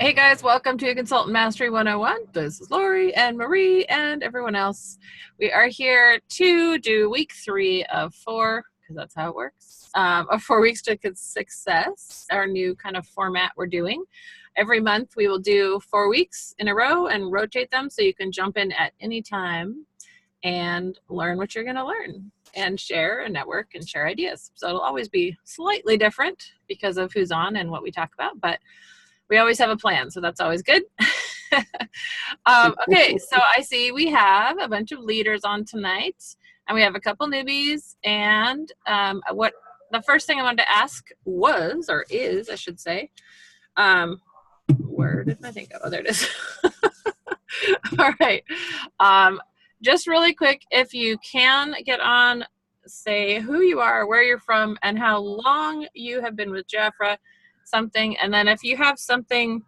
Hey guys, welcome to Consultant Mastery 101. This is Lori and Marie and everyone else. We are here to do week 3 of 4, because that's how it works, of 4 weeks to success, our new kind of format we're doing. Every month we will do 4 weeks in a row and rotate them so you can jump in at any time and learn what you're going to learn and share and network and share ideas. So it'll always be slightly different because of who's on and what we talk about, but we always have a plan, so that's always good. Okay, so I see we have a bunch of leaders on tonight, and we have a couple newbies. And what the first thing I wanted to ask was, or is, I should say, where did my thing go? Oh, there it is. All right. Just really quick, if you can get on, say who you are, where you're from, and how long you have been with Jafra. Something, and then if you have something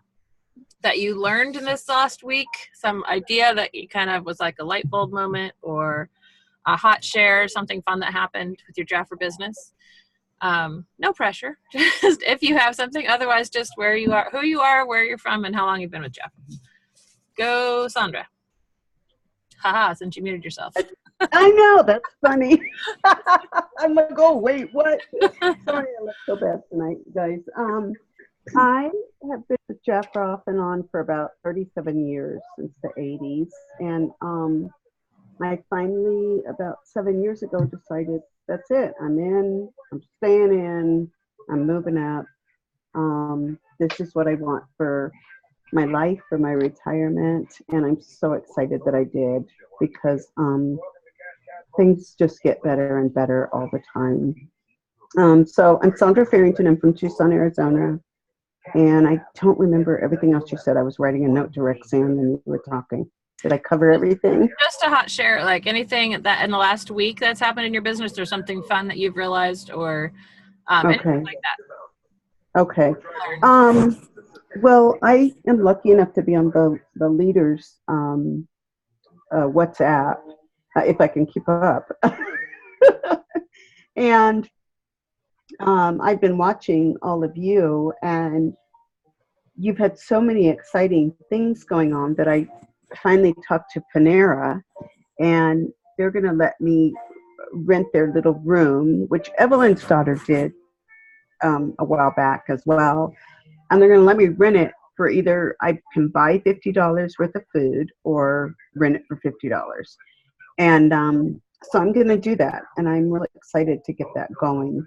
that you learned in this last week, some idea that you kind of was like a light bulb moment or a hot share, something fun that happened with your Jafra business. No pressure, just if you have something. Otherwise, just where you are, who you are, where you're from, and how long you've been with Jafra. Go, Sandra. Haha, since you muted yourself. I know, that's funny. I'm like, oh, wait, what? Sorry, I look so bad tonight, guys. I have been with Jafra off and on for about 37 years, since the 80s. And I finally, about 7 years ago, decided that's it. I'm in, I'm staying in, I'm moving up. This is what I want for my life, for my retirement. And I'm so excited that I did, because things just get better and better all the time. So I'm Sandra Farrington. I'm from Tucson, Arizona. And I don't remember everything else you said. I was writing a note to Roxanne when you were talking. Did I cover everything? Just a hot share, like anything that in the last week that's happened in your business, or something fun that you've realized, or anything like that. Okay. Well, I am lucky enough to be on the leaders WhatsApp, if I can keep up. And I've been watching all of you, and you've had so many exciting things going on that I finally talked to Panera, and they're going to let me rent their little room, which Evelyn's daughter did a while back as well. And they're going to let me rent it for either I can buy $50 worth of food or rent it for $50. And so I'm going to do that. And I'm really excited to get that going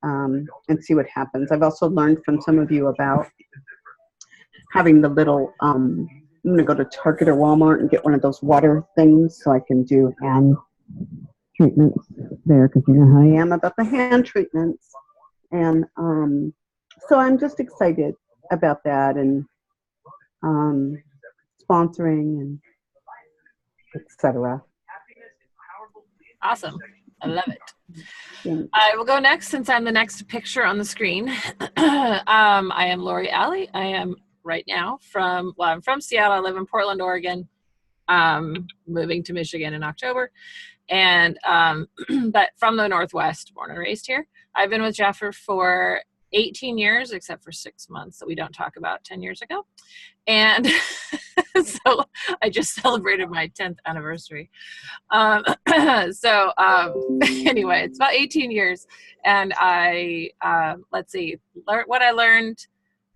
and see what happens. I've also learned from some of you about having the little, I'm going to go to Target or Walmart and get one of those water things so I can do hand treatments there, because you know how I am about the hand treatments. And so I'm just excited about that, and sponsoring and etc. Awesome. I love it. I will go next, since I'm the next picture on the screen. I am Lori Alley. I am right now I'm from Seattle. I live in Portland, Oregon. Moving to Michigan in October. And but from the Northwest, born and raised here. I've been with Jafra for 18 years, except for 6 months that we don't talk about 10 years ago. And so I just celebrated my 10th anniversary. Anyway, it's about 18 years. And I, let's see, what I learned.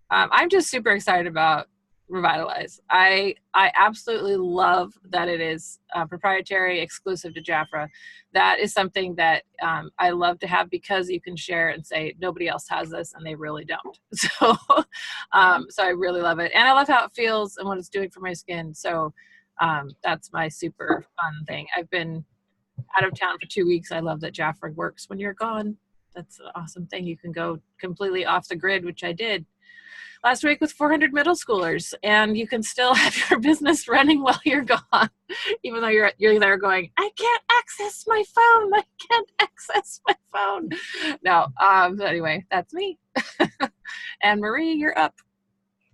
I'm just super excited about Revitalize. I absolutely love that it is proprietary, exclusive to Jafra. That is something that I love to have, because you can share and say nobody else has this, and they really don't. So, so I really love it, and I love how it feels and what it's doing for my skin. So that's my super fun thing. I've been out of town for 2 weeks. I love that Jafra works when you're gone. That's an awesome thing. You can go completely off the grid, which I did last week with 400 middle schoolers, and you can still have your business running while you're gone, even though you're there going, I can't access my phone. I can't access my phone. No, so anyway, that's me. And Marie, you're up.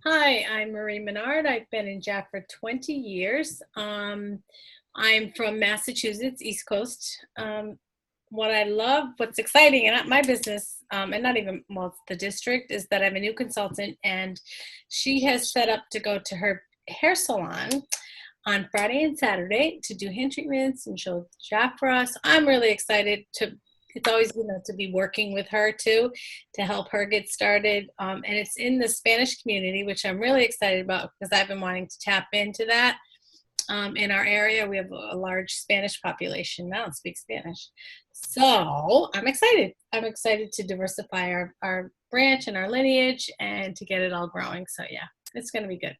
Hi, I'm Marie Menard. I've been in Jafra 20 years. I'm from Massachusetts, East Coast. what I love, what's exciting in my business, and not even, well, the district, is that I have a new consultant, and she has set up to go to her hair salon on Friday and Saturday to do hand treatments and show Jafra. So I'm really excited to, it's always, to be working with her too, to help her get started. And it's in the Spanish community, which I'm really excited about because I've been wanting to tap into that. In our area, we have a large Spanish population now and speak Spanish. So I'm excited. I'm excited to diversify our branch and our lineage and to get it all growing. So yeah, it's going to be good.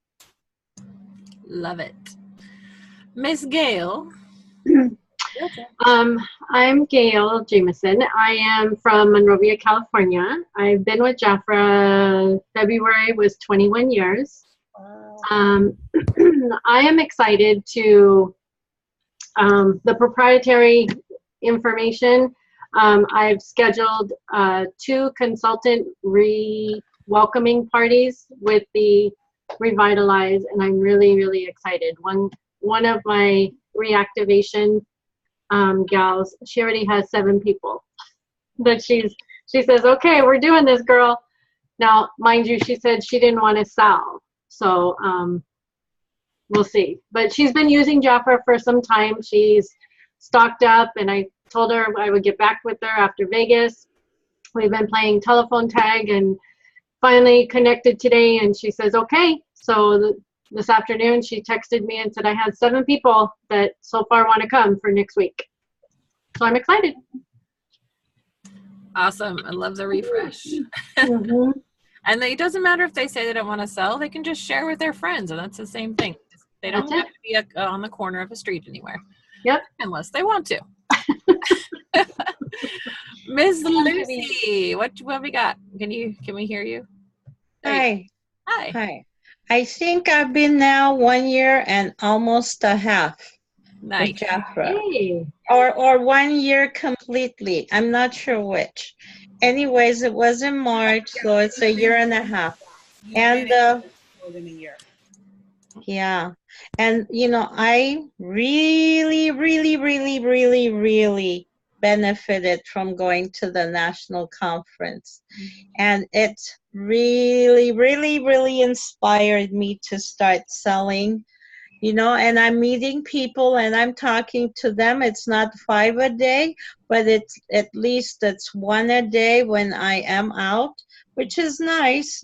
Love it. Miss Gail. I'm Gail Jameson. I am from Monrovia, California. I've been with Jafra, February was 21 years. I am excited to the proprietary information. I've scheduled 2 consultant welcoming parties with the Revitalize, and I'm really, really excited. One of my reactivation gals, she already has 7 people that she says, okay, we're doing this, girl. Now, mind you, she said she didn't want to sell. So we'll see. But she's been using Jafra for some time. She's stocked up, and I told her I would get back with her after Vegas. We've been playing telephone tag and finally connected today, and she says, okay. So this afternoon, she texted me and said, I had 7 people that so far want to come for next week. So I'm excited. Awesome. I love the refresh. Mm-hmm. And it doesn't matter if they say they don't want to sell, they can just share with their friends, and that's the same thing. They don't have to be on the corner of a street anywhere. Yep. Unless they want to. Miss Lucy, what we got? Can we hear you? Hi. Hi. Hi. I think I've been now 1 year and almost a half Nice. with Jafra. Hey. Or 1 year completely. I'm not sure which. Anyways, it was in March, so it's a year and a half. And more than a year. yeah. And I really, really, really, really, really benefited from going to the national conference. And it really, really, really inspired me to start selling, and I'm meeting people and I'm talking to them. It's not 5 a day, but it's at least 1 a day when I am out, which is nice,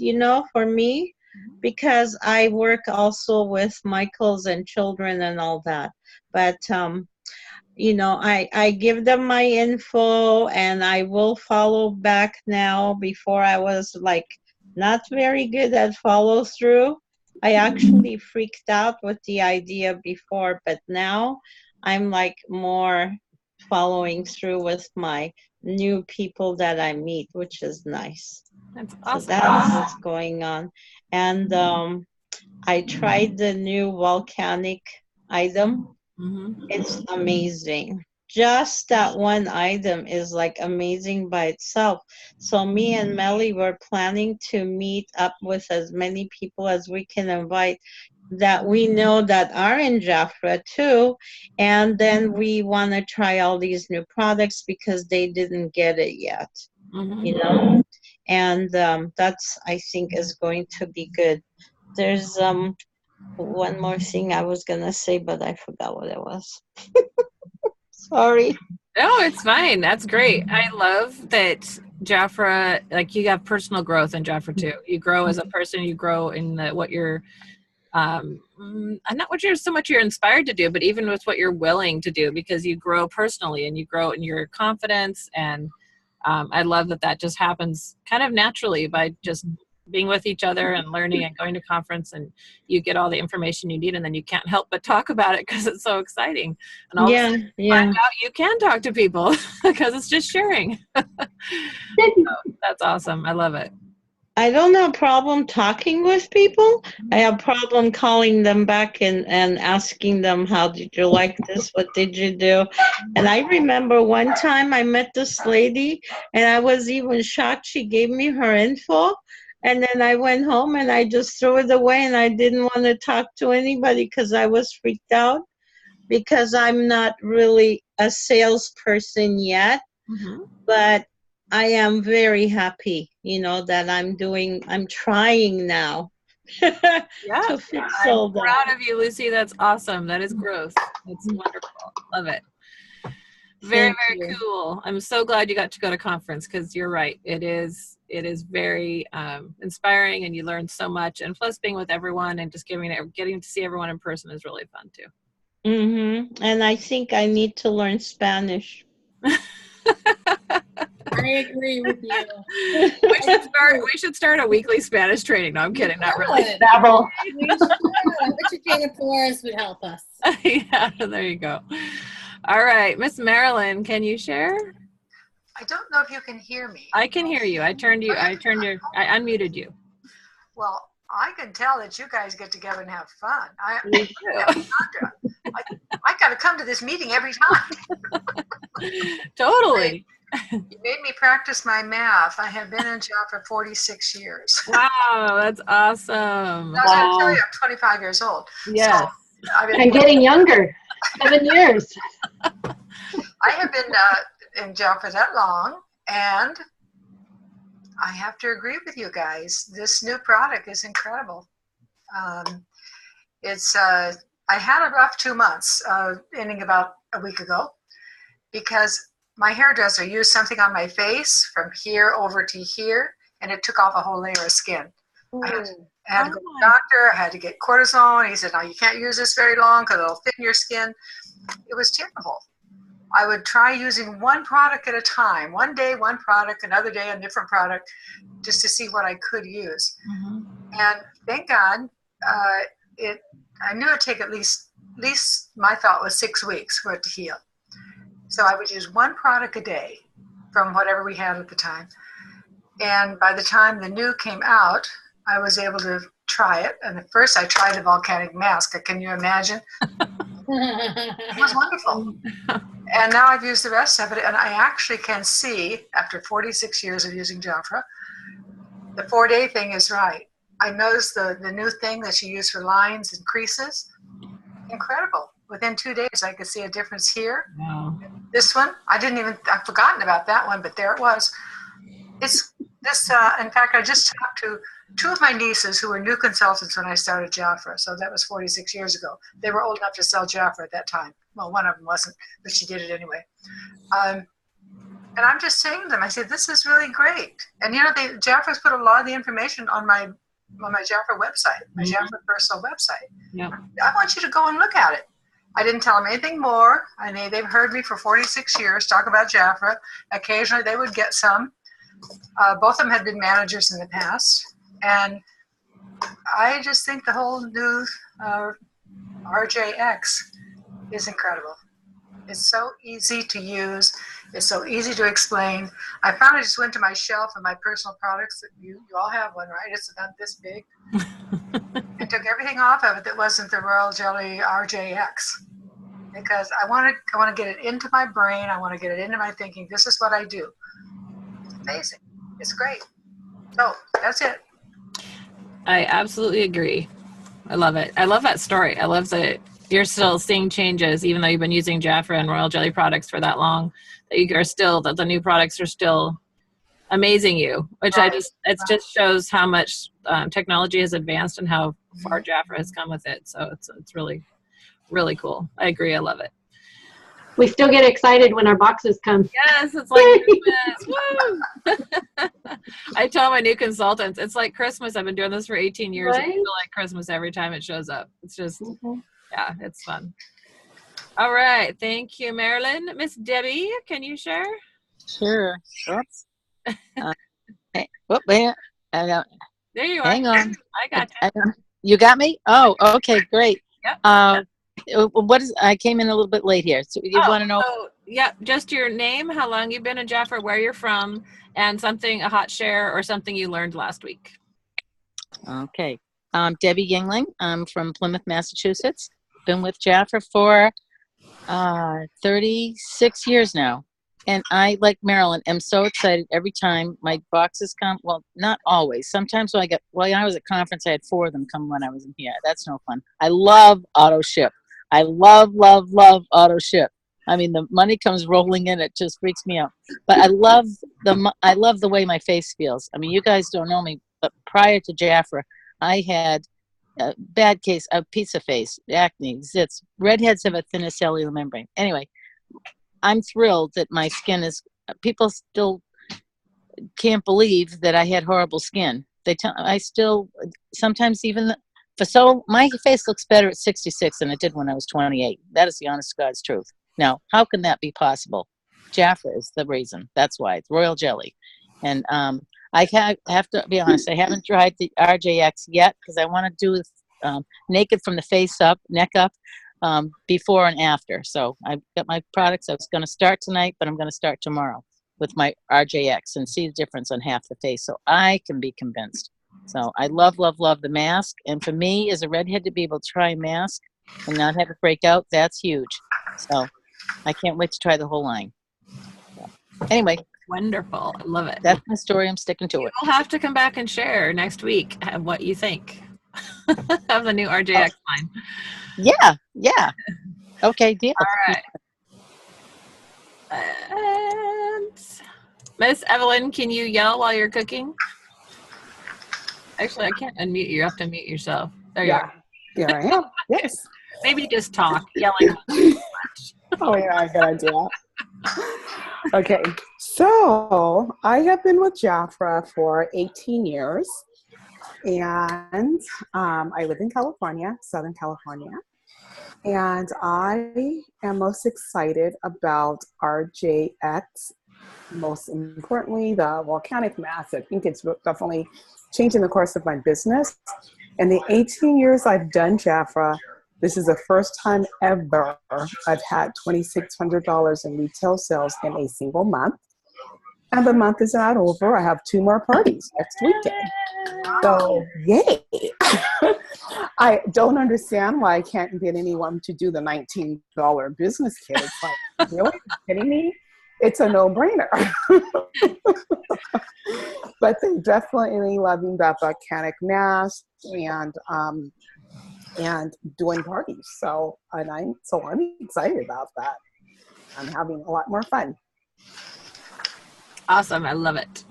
for me, because I work also with Michaels and children and all that. But I give them my info and I will follow back now. Before I was not very good at follow through. I actually freaked out with the idea before, but now I'm more following through with my new people that I meet, which is nice. That's awesome. So that's what's going on. And I tried the new volcanic item. Mm-hmm. It's amazing. Just that one item is amazing by itself. So me and Melly were planning to meet up with as many people as we can invite that we know that are in Jafra too. And then we want to try all these new products because they didn't get it yet, Mm-hmm. And that's, I think, is going to be good. There's one more thing I was going to say, but I forgot what it was. Sorry. No, it's fine. That's great. I love that Jafra, you have personal growth in Jafra too. You grow as a person, you grow in what you're, not what you're so much you're inspired to do, but even with what you're willing to do, because you grow personally and you grow in your confidence. And I love that just happens kind of naturally by just being with each other and learning and going to conference, and you get all the information you need, and then you can't help but talk about it because it's so exciting. And all of a sudden you find out you can talk to people because it's just sharing. So, that's awesome. I love it. I don't have a problem talking with people. I have a problem calling them back and asking them, how did you like this? What did you do? And I remember one time I met this lady and I was even shocked. She gave me her info. And then I went home and I just threw it away and I didn't want to talk to anybody because I was freaked out, because I'm not really a salesperson yet. but I am very happy, that I'm trying now Yeah, to fix all I'm that. proud of you, Lucy. That's awesome. That is growth. That's wonderful. Love it. Very, Thank very you. cool. I'm so glad you got to go to conference, because you're right. It is very inspiring, and you learn so much. And plus, being with everyone and just getting to see everyone in person is really fun too. And I think I need to learn Spanish. I agree with you. We should start a weekly Spanish training. No, I'm kidding. Not really. Babble. We should. I bet you Jana Flores would help us. Yeah, there you go. All right, Miss Marilyn, can you share? I don't know if you can hear me. I can hear you. I unmuted you. Well, I can tell that you guys get together and have fun. I got to come to this meeting every time. Totally. You made me practice my math. I have been in job for 46 years. Wow, that's awesome. I was going to tell you, I'm 25 years old. Yes. So And getting younger. 7 years. I have been in job for that long, and I have to agree with you guys. This new product is incredible. I had a rough 2 months, ending about a week ago, because my hairdresser used something on my face from here over to here, and it took off a whole layer of skin. I had to go to the doctor. I had to get cortisone. He said, no, you can't use this very long because it'll thin your skin. It was terrible. I would try using one product at a time. One day, one product, another day, a different product, just to see what I could use. And thank God, I knew it'd take at least my thought was 6 weeks for it to heal. So I would use one product a day from whatever we had at the time. And by the time the new came out, I was able to try it. And at first I tried the volcanic mask. Can you imagine? It was wonderful. And now I've used the rest of it, and I actually can see, after 46 years of using Jafra, the 4-day thing is right. I noticed the new thing that you use for lines and creases. Incredible. Within 2 days, I could see a difference here. Wow. This one, I've forgotten about that one, but there it was. It's this, in fact, I just talked to 2 of my nieces who were new consultants when I started Jafra. So that was 46 years ago. They were old enough to sell Jafra at that time. Well, one of them wasn't, but she did it anyway. And I'm just saying to them, I said, this is really great. And Jafra's put a lot of the information on my Jafra website, my Jafra personal website. Yeah. I want you to go and look at it. I didn't tell them anything more. They've heard me for 46 years talk about Jafra. Occasionally they would get some. Both of them had been managers in the past. And I just think the whole new RJX is incredible. It's so easy to use. It's so easy to explain. I finally just went to my shelf of my personal products. That you all have one, right? It's about this big. I took everything off of it that wasn't the Royal Jelly RJX, because I want to get it into my brain. I want to get it into my thinking. This is what I do. It's amazing. It's great. So that's it. I absolutely agree. I love it. I love that story. I love that you're still seeing changes, even though you've been using Jafra and Royal Jelly products for that long, that the new products are still amazing you, which Right. It just shows how much technology has advanced and how far Jafra has come with it. So it's really, really cool. I agree. I love it. We still get excited when our boxes come. Yes, it's like Christmas. Woo! I tell my new consultants, it's like Christmas. I've been doing this for 18 years. Right? I feel like Christmas every time it shows up. It's just, yeah, it's fun. All right. Thank you, Marilyn. Miss Debbie, can you share? Sure. Oops. Wait. There you are. Hang on. I got you. You got me? Oh, okay, great. Yep. I came in a little bit late here. So you want to know? Yeah, just your name, how long you've been in Jafra, where you're from, and a hot share or something you learned last week. Okay. Debbie Yingling. I'm from Plymouth, Massachusetts. Been with Jafra for 36 years now. And I, like Marilyn, am so excited every time my boxes come. Well, not always. Sometimes when I was at conference, I had 4 of them come when I was in here. That's no fun. I love auto ship. I love auto ship. I mean, the money comes rolling in. It just freaks me out. But I love the way my face feels. I mean, you guys don't know me, but prior to Jafra, I had a bad case of pizza face, acne, zits. Redheads have a thinner cellular membrane. Anyway, I'm thrilled that my skin is. People still can't believe that I had horrible skin. I still sometimes even my face looks better at 66 than it did when I was 28. That is the honest to God's truth. Now, how can that be possible? Jafra is the reason. That's why it's royal jelly, and I have to be honest. I haven't tried the RJX yet because I want to do naked from the face up, neck up, before and after. So I've got my products. I was going to start tonight, but I'm going to start tomorrow with my RJX and see the difference on half the face so I can be convinced. So I love, love, love the mask. And for me, as a redhead, to be able to try a mask and not have it break out, that's huge. So I can't wait to try the whole line. So, anyway. Wonderful. I love it. That's my story. I'm sticking to it. You'll have to come back and share next week what you think of the new RJX line. Yeah. Okay, deal. All right. And Miss Evelyn, can you yell while you're cooking? Actually, I can't unmute you. You have to mute yourself. There you are. Here I am. Yes. Maybe just talk. Yelling. Oh, yeah, good idea. Okay, so I have been with Jafra for 18 years, and I live in California, Southern California, and I am most excited about RJX, most importantly, the volcanic mask. I think it's definitely changing the course of my business. In the 18 years I've done Jafra, this is the first time ever I've had $2,600 in retail sales in a single month. And the month is not over. I have 2 more parties next weekend. So, yay. I don't understand why I can't get anyone to do the $19 business kit. It's like, really? Are you kidding me? It's a no-brainer. But they're definitely loving that volcanic mask and doing parties. So I'm excited about that. I'm having a lot more fun. Awesome. I love it.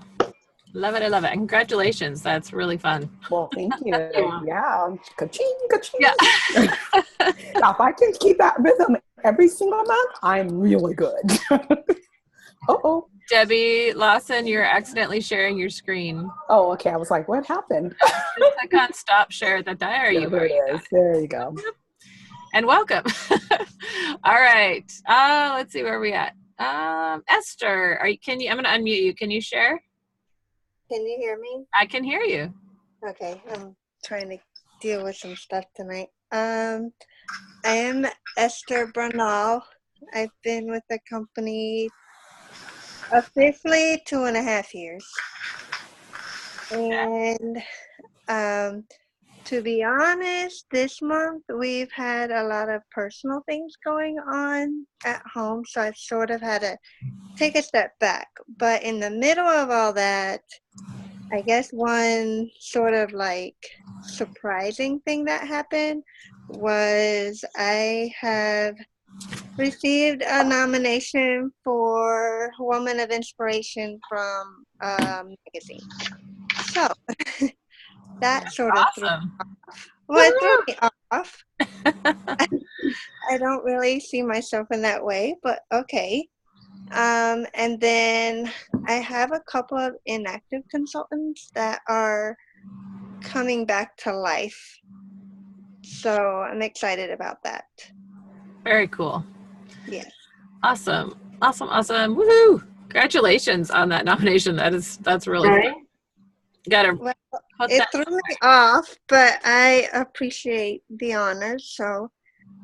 Love it. I love it. Congratulations. That's really fun. Well, thank you. Yeah. Ka-ching, ka-ching. Yeah. Now, if I can keep that rhythm every single month, I'm really good. Uh-oh. Debbie Lawson, you're accidentally sharing your screen. Oh, okay. I was like, what happened? Just click on stop share the diary. Yeah, there it is. There you go. And welcome. All right. Let's see where we at. Esther, I'm going to unmute you. Can you share? Can you hear me? I can hear you. Okay, I'm trying to deal with some stuff tonight. I am Esther Bernal. I've been with the company officially 2.5 years. And to be honest, this month we've had a lot of personal things going on at home, so I've sort of had to take a step back. But in the middle of all that, I guess one sort of like surprising thing that happened was I have received a nomination for Woman of Inspiration from a magazine. So that sort of awesome. threw me off. I don't really see myself in that way, but okay. And then I have a couple of inactive consultants that are coming back to life. So I'm excited about that. Very cool. Yes. Awesome. Woohoo! Congratulations on that nomination. That's really cool. It threw me off, but I appreciate the honor. So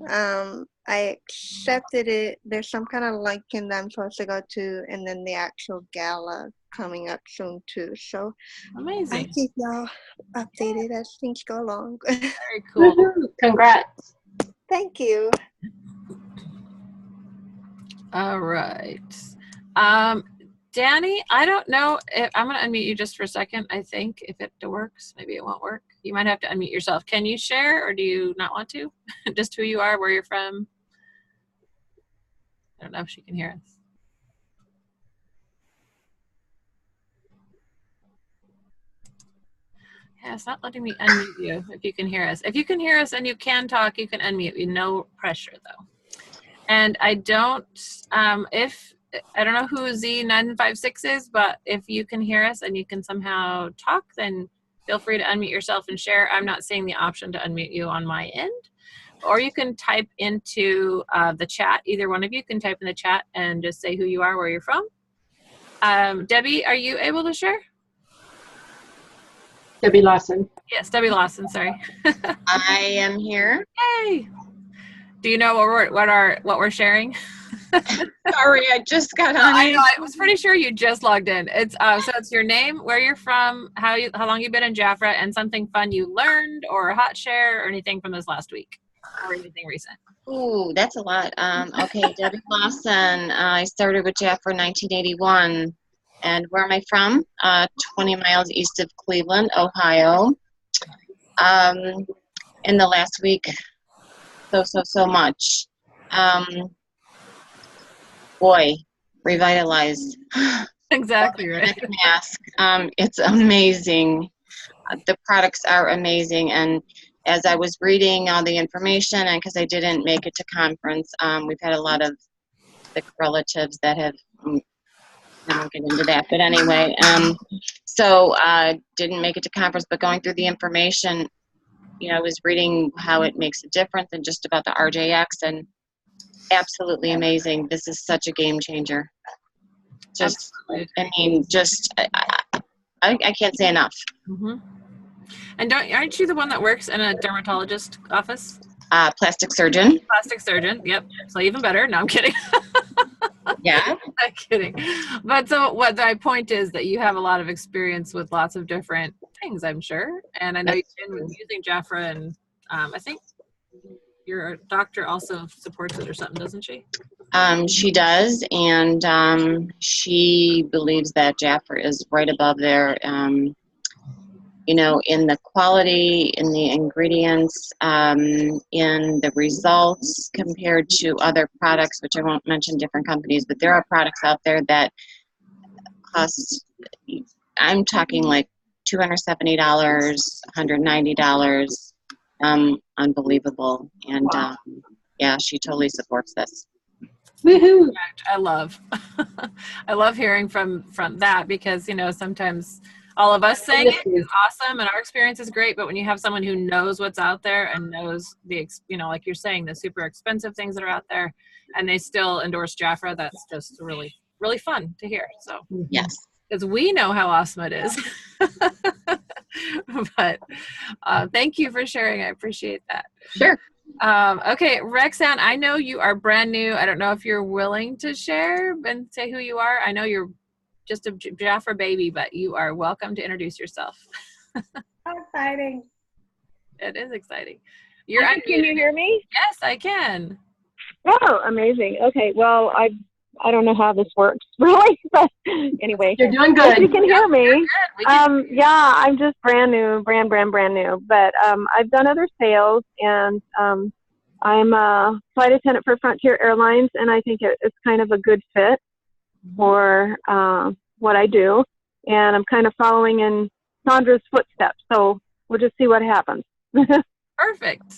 I accepted it. There's some kind of luncheon that I'm supposed to go to, and then the actual gala coming up soon too. So amazing. I keep y'all updated as things go along. Very cool. Congrats. Thank you. All right. Danny, I don't know if I'm going to unmute you just for a second. I think if it works, maybe it won't work. You might have to unmute yourself. Can you share, or do you not want to? Just who you are, where you're from. I don't know if she can hear us. Yeah, it's not letting me unmute you if you can hear us. If you can hear us and you can talk, you can unmute. No pressure though. And I don't, I don't know who Z956 is, but if you can hear us and you can somehow talk, then feel free to unmute yourself and share. I'm not seeing the option to unmute you on my end. Or you can type into the chat. Either one of you can type in the chat and just say who you are, where you're from. Debbie, are you able to share? Debbie Lawson. Yes, Debbie Lawson, sorry. I am here. Hey. Do you know what we're sharing? Sorry, I just got on. I was pretty sure you just logged in. It's so it's your name, where you're from, how long you've been in Jaffra, and something fun you learned, or a hot share, or anything from this last week, or anything recent. Ooh, that's a lot. Okay, Debbie Lawson. I started with Jaffra in 1981. And where am I from? 20 miles east of Cleveland, Ohio. In the last week, so much. Boy, revitalized. Exactly right. Mask. It's amazing. The products are amazing. And as I was reading all the information, and because I didn't make it to conference, we've had a lot of sick relatives that have. I won't get into that, but anyway, so didn't make it to conference, but going through the information, I was reading how it makes a difference and just about the RJX, and absolutely amazing. This is such a game changer. Just, absolutely. I can't say enough. Mm-hmm. And aren't you the one that works in a dermatologist office? Plastic surgeon. Plastic surgeon, yep. So even better. No, I'm kidding. Yeah. I'm kidding. But so what my point is that you have a lot of experience with lots of different things, I'm sure. And I know you've been using Jaffra, and I think your doctor also supports it or something, doesn't she? She does, and she believes that Jaffra is right above there. In the quality, in the ingredients, in the results compared to other products, which I won't mention different companies, but there are products out there that cost, I'm talking like $270, $190, unbelievable. And wow. Yeah, she totally supports this. Woohoo! I love hearing from that, because, sometimes all of us saying it is awesome and our experience is great, but when you have someone who knows what's out there and knows the, like you're saying, the super expensive things that are out there, and they still endorse Jaffra, that's just really, really fun to hear. So yes, because we know how awesome it is. But thank you for sharing. I appreciate that. Sure. Okay, Rexanne, I know you are brand new. I don't know if you're willing to share and say who you are. I know you're just a Jaffra baby, but you are welcome to introduce yourself. How exciting. It is exciting. Can you hear me? Yes, I can. Oh, amazing. Okay, well, I don't know how this works really, but anyway. You're doing good. If you can hear me. Yeah, I'm just brand new, brand new, but I've done other sales, and I'm a flight attendant for Frontier Airlines, and I think it's kind of a good fit for what I do, and I'm kind of following in Sandra's footsteps, so we'll just see what happens. Perfect.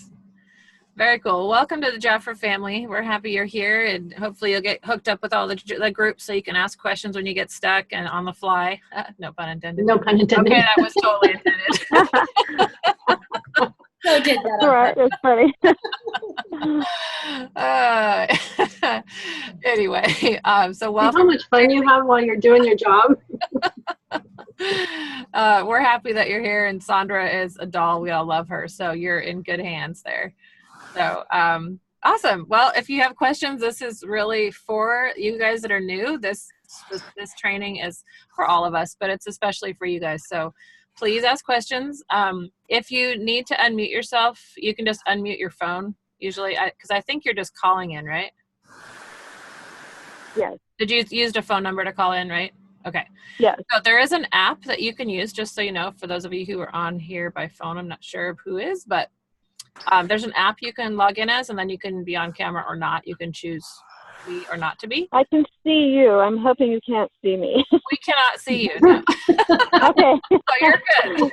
Very cool. Welcome to the Jaffra family. We're happy you're here, and hopefully you'll get hooked up with all the groups so you can ask questions when you get stuck and on the fly. No pun intended. No pun intended. Okay, that was totally intended. So did that. All right, that's funny. Anyway, so welcome. How much fun you have while you're doing your job. We're happy that you're here, and Sandra is a doll. We all love her, so you're in good hands there. So awesome. Well, if you have questions, this is really for you guys that are new. This training is for all of us, but it's especially for you guys. So please ask questions. If you need to unmute yourself, you can just unmute your phone. Usually, because I think you're just calling in, right? Yes. Did you use a phone number to call in, right? Okay. Yes. So there is an app that you can use, just so you know, for those of you who are on here by phone. I'm not sure who is, but there's an app you can log in as, and then you can be on camera or not. You can choose to be or not to be. I can see you. I'm hoping you can't see me. We cannot see you. No. Okay. Oh, you're good.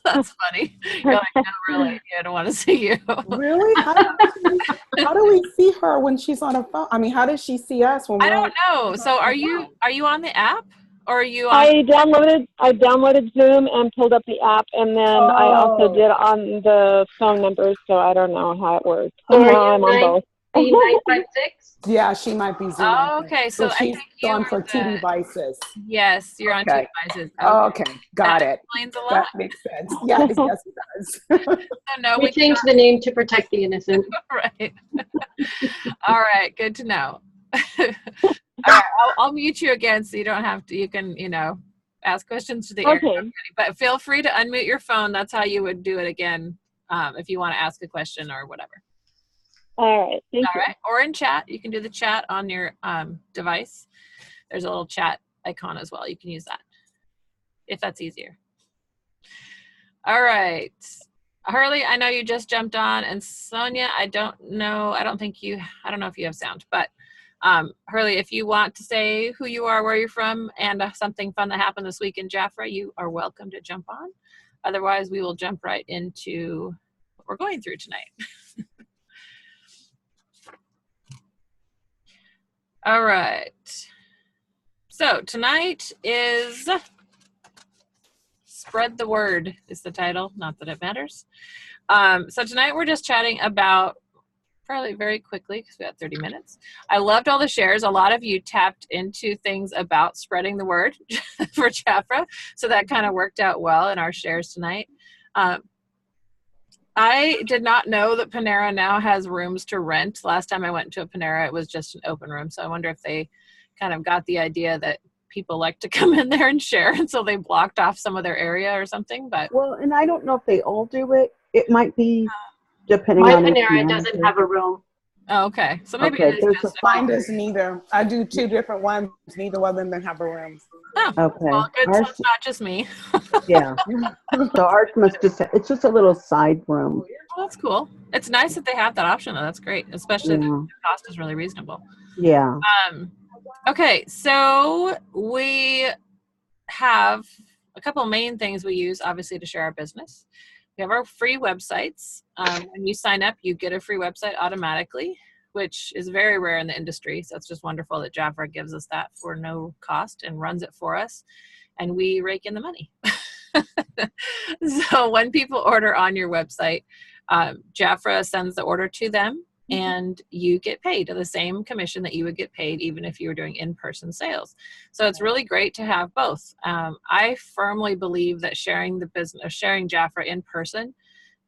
That's funny. You're like, no, really, I don't want to see you. Really? How do we see her when she's on a phone? I mean, how does she see us when we're I don't know. So are you on the app or are you on? I downloaded Zoom and pulled up the app, and then I also did on the phone numbers, so I don't know how it works. So now I'm on both. 956? Yeah, she might be Zoom. Oh, okay. So I she's think you on were for two devices. Yes, you're on two Okay. devices. Okay, got that it. Explains a lot. That makes sense. Yes, it does. So no, We changed the name to protect the innocent. Right. All right. Good to know. All right, I'll mute you again so you don't have to. You can, ask questions to the air. Okay. But feel free to unmute your phone. That's how you would do it again if you want to ask a question or whatever. All right. Thank you. All right. Or in chat. You can do the chat on your device. There's a little chat icon as well. You can use that if that's easier. All right. Hurley, I know you just jumped on, and Sonia, I don't know if you have sound, but Hurley, if you want to say who you are, where you're from, and something fun that happened this week in Jaffra, you are welcome to jump on. Otherwise, we will jump right into what we're going through tonight. All right. So tonight is Spread the Word is the title, not that it matters. So tonight we're just chatting about, probably very quickly because we had 30 minutes. I loved all the shares. A lot of you tapped into things about spreading the word for Jaffra. So that kind of worked out well in our shares tonight. I did not know that Panera now has rooms to rent. Last time I went to a Panera, it was just an open room. So I wonder if they kind of got the idea that people like to come in there and share, and so they blocked off some of their area or something. But well, and I don't know if they all do it. It might be depending My on the Panera doesn't have a room. Oh, okay. So maybe Okay, it is just Mine doesn't either. I do two different ones. Neither one of them have a room. Oh, Okay. well, good. So Ours- it's not just me. Yeah. So ours must just, it's just a little side room. Well, that's cool. It's nice that they have that option, though. That's great, especially the cost is really reasonable. Yeah. Okay, so we have a couple main things we use, obviously, to share our business. We have our free websites. When you sign up, you get a free website automatically, which is very rare in the industry. So it's just wonderful that Jaffra gives us that for no cost and runs it for us, and we rake in the money. So when people order on your website, Jaffra sends the order to them, and you get paid the same commission that you would get paid even if you were doing in-person sales. So it's really great to have both. I firmly believe that sharing the business, sharing Jaffra in person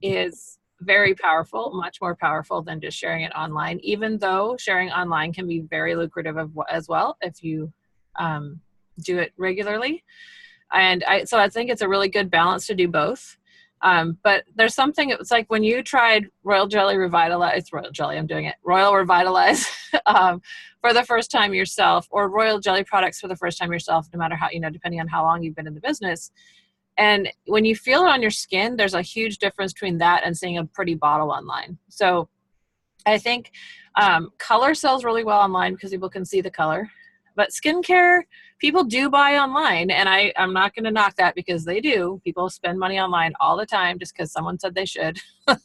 is very powerful, much more powerful than just sharing it online, even though sharing online can be very lucrative as well if you do it regularly. And so I think it's a really good balance to do both. But there's something, it's like when you tried Royal Revitalize for the first time yourself, or Royal Jelly products for the first time yourself, no matter how, depending on how long you've been in the business. And when you feel it on your skin, there's a huge difference between that and seeing a pretty bottle online. So I think color sells really well online because people can see the color. But skincare, people do buy online, and I'm not going to knock that because they do. People spend money online all the time just because someone said they should.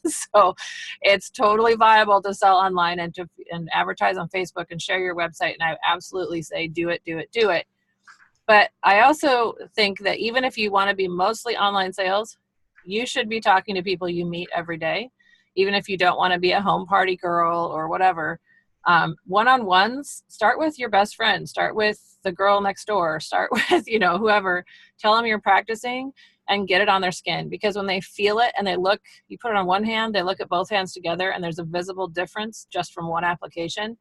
So it's totally viable to sell online and advertise on Facebook and share your website. And I absolutely say do it, do it, do it. But I also think that even if you want to be mostly online sales, you should be talking to people you meet every day, even if you don't want to be a home party girl or whatever. One-on-ones, start with your best friend, start with the girl next door, start with, whoever, tell them you're practicing and get it on their skin, because when they feel it and they look, you put it on one hand, they look at both hands together and there's a visible difference just from one application.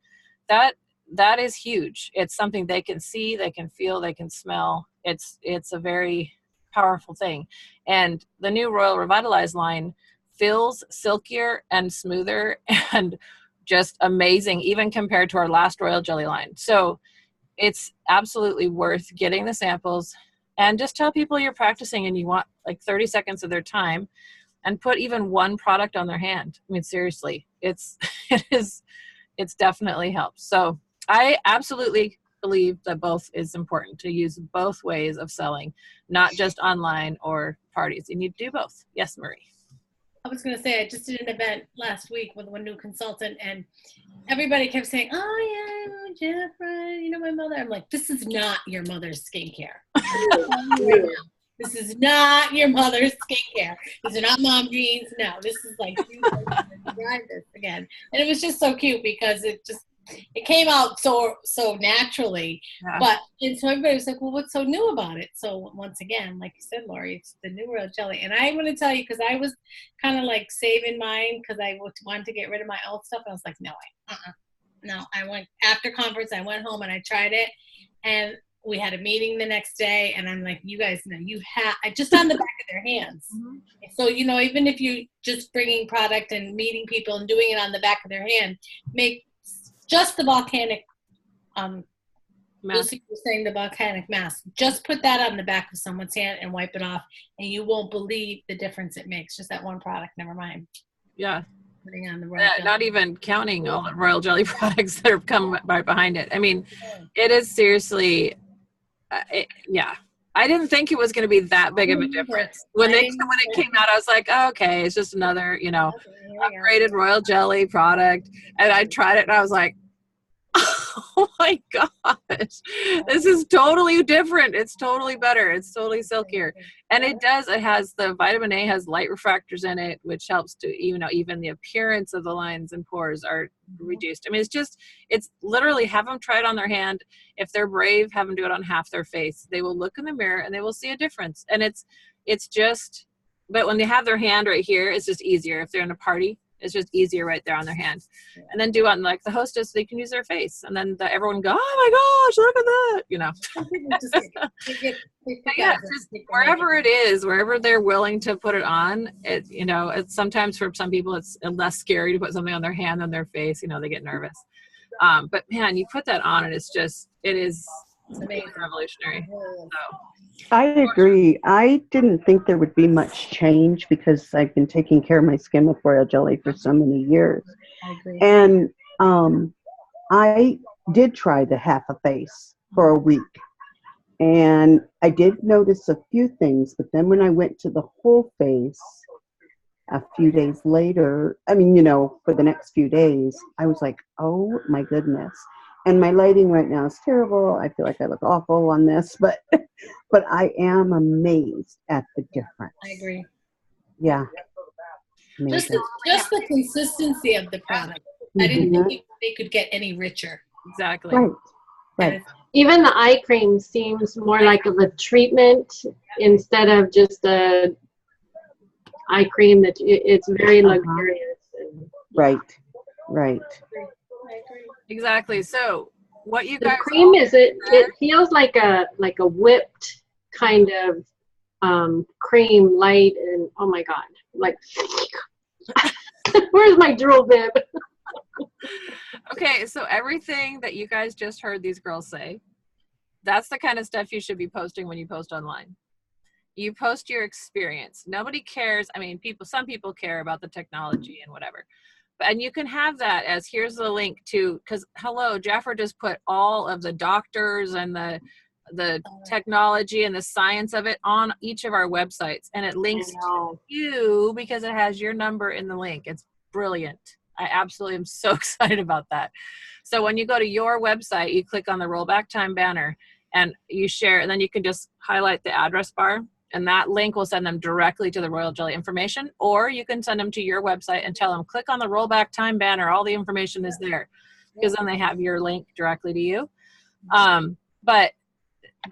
That is huge. It's something they can see, they can feel, they can smell. It's a very powerful thing. And the new Royal Revitalize line feels silkier and smoother and just amazing, even compared to our last Royal Jelly line. So it's absolutely worth getting the samples, and just tell people you're practicing and you want like 30 seconds of their time, and put even one product on their hand. I mean, seriously, it's definitely helps. So I absolutely believe that both is important, to use both ways of selling, not just online or parties. You need to do both. Yes, Marie. I was going to say, I just did an event last week with one new consultant, and everybody kept saying, oh, yeah, Jeffrey, you know, my mother. I'm like, this is not your mother's skincare. This is not your mother's skincare. These are not mom jeans. No, this is like, you drive this again. And it was just so cute because it came out so naturally. Yeah. And so everybody was like, well, what's so new about it? So once again, like you said, Lori, it's the new Royal Jelly. And I want to tell you, because I was kind of like saving mine because I wanted to get rid of my old stuff. I was like, no, no. I went after conference. I went home and I tried it, and we had a meeting the next day. And I'm like, you guys know, just on the back of their hands. Mm-hmm. So, you know, even if you just bringing product and meeting people and doing it on the back of their hand, make just the volcanic, Lucy was saying the volcanic mask, just put that on the back of someone's hand and wipe it off, and you won't believe the difference it makes. Just that one product, never mind. Yeah. Putting on the Royal Jelly. Not even counting all the Royal Jelly products that have come right behind it. I mean, it is seriously, yeah. I didn't think it was going to be that big of a difference. When it came out, I was like, oh, okay, it's just another, you know, upgraded Royal Jelly product. And I tried it and I was like, oh my gosh, this is totally different. It's totally better. It's totally silkier. And it has the vitamin A has light refractors in it, which helps to even the appearance of the lines and pores are reduced. I mean, it's literally, have them try it on their hand. If they're brave, have them do it on half their face. They will look in the mirror and they will see a difference. And it's just, but when they have their hand right here, it's just easier. If they're in a party, it's just easier right there on their hand. And then do on like the hostess, they can use their face. And then everyone go, oh my gosh, look at that, you know. Yeah, just wherever it is, wherever they're willing to put it on, it's sometimes for some people it's less scary to put something on their hand than their face. You know, they get nervous. But man, you put that on and it is amazing, revolutionary. So. I agree. I didn't think there would be much change because I've been taking care of my skin with Royal Jelly for so many years. I agree. And I did try the half a face for a week. And I did notice a few things, but then when I went to the whole face a few days later, for the next few days, I was like, oh my goodness. And my lighting right now is terrible. I feel like I look awful on this, but I am amazed at the difference. I agree. Yeah. Just the consistency of the product. I didn't think they could get any richer. Exactly. Right. Even the eye cream seems more like of a treatment instead of just a eye cream that it's very luxurious. Right. Exactly. So what you the guys cream is it feels like a whipped kind of cream, light, and oh my god, like where's my drool bib? Okay, so everything that you guys just heard these girls say, that's the kind of stuff you should be posting when you post online. You post your experience. Nobody cares. I mean, some people care about the technology and whatever. And you can have that as, here's the link to, because Jafra just put all of the doctors and the technology and the science of it on each of our websites. And it links to you because it has your number in the link. It's brilliant. I absolutely am so excited about that. So when you go to your website, you click on the rollback time banner and you share, and then you can just highlight the address bar. And that link will send them directly to the Royal Jelly information, or you can send them to your website and tell them, click on the rollback time banner. All the information is there, because then they have your link directly to you. But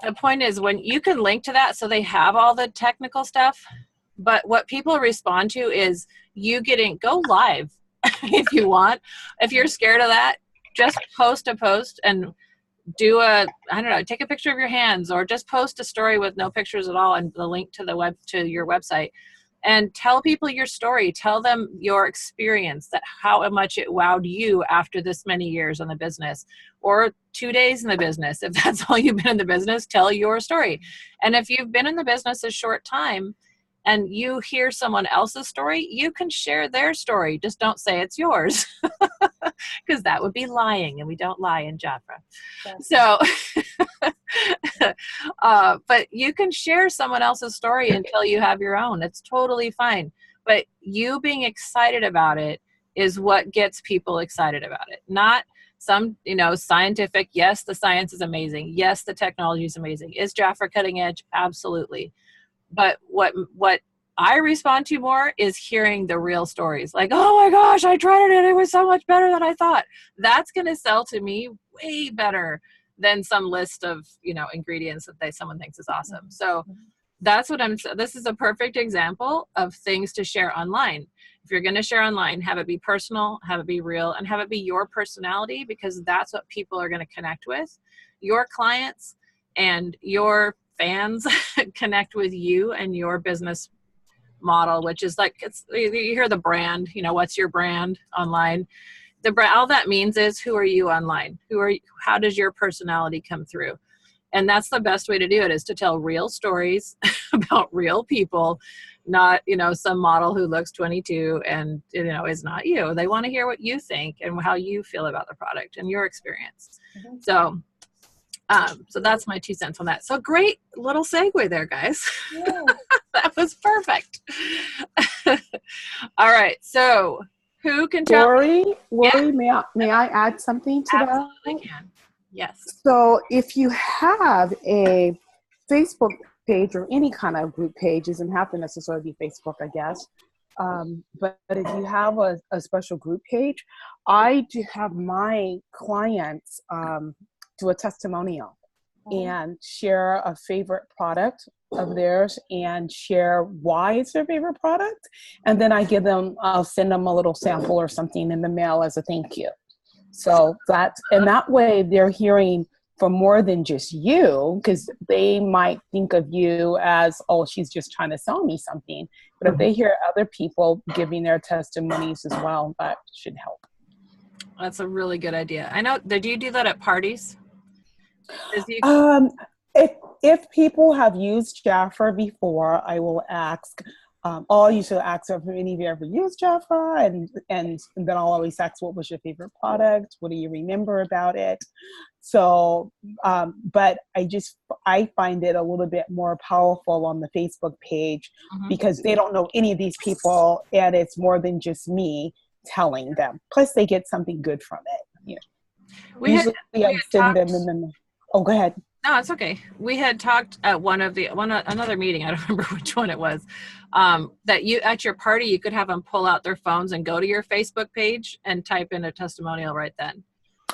the point is, when you can link to that, so they have all the technical stuff, but what people respond to is you go live if you want. If you're scared of that, just post a post and do take a picture of your hands, or just post a story with no pictures at all and the link to your website, and tell people your story. Tell them your experience, that how much it wowed you after this many years in the business, or 2 days in the business. If that's all you've been in the business, tell your story. And if you've been in the business a short time and you hear someone else's story, you can share their story. Just don't say it's yours. because that would be lying, and we don't lie in Jafra. So, but you can share someone else's story until you have your own. It's totally fine. But you being excited about it is what gets people excited about it. Not some, scientific. Yes, the science is amazing. Yes, the technology is amazing. Is Jafra cutting edge? Absolutely. But what I respond to more is hearing the real stories. Like, oh my gosh, I tried it. It was so much better than I thought. That's going to sell to me way better than some list of, ingredients that someone thinks is awesome. So that's what this is a perfect example of things to share online. If you're going to share online, have it be personal, have it be real, and have it be your personality, because that's what people are going to connect with. Your clients and your fans connect with you and your business model, which is like, you hear the brand, what's your brand online? The brand, all that means is, who are you online? How does your personality come through? And that's the best way to do it, is to tell real stories about real people, not, some model who looks 22 and, is not you. They want to hear what you think and how you feel about the product and your experience. So that's my 2 cents on that. So great little segue there, guys. Yeah. That was perfect. All right. So who can tell Lori, yeah. may I add something to that? Absolutely can. Yes. So if you have a Facebook page or any kind of group page, doesn't have to necessarily be Facebook, I guess. But if you have a special group page, I do have my clients do a testimonial and share a favorite product of theirs and share why it's their favorite product. And then I'll send them a little sample or something in the mail as a thank you. So that way they're hearing from more than just you, because they might think of you as, oh, she's just trying to sell me something. But if they hear other people giving their testimonies as well, that should help. That's a really good idea. I know, do you do that at parties? If people have used Jafra before, I will ask, I'll usually ask if any of you ever used Jafra, and then I'll always ask, what was your favorite product? What do you remember about it? So, but I find it a little bit more powerful on the Facebook page because they don't know any of these people, and it's more than just me telling them. Plus, they get something good from it. Usually I send them, and then go ahead. No, it's okay. We had talked at another meeting, I don't remember which one it was, that you, at your party, you could have them pull out their phones and go to your Facebook page and type in a testimonial right then.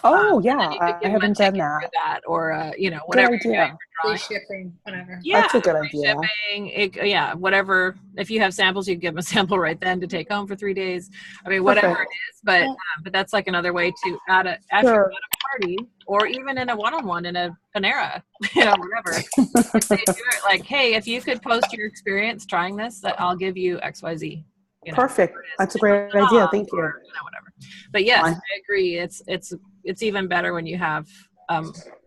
Oh, yeah. I haven't done that. Or, whatever. Free shipping, whatever. Yeah, that's a good idea. Shipping, whatever. If you have samples, you can give them a sample right then to take home for 3 days. I mean, whatever it is. But that's like another way to add at a party, or even in a one-on-one in a Panera, whatever. They do it like, hey, if you could post your experience trying this, I'll give you XYZ. Perfect. That's a great idea. Thank you. Or, whatever. But yes, I agree. It's even better when you have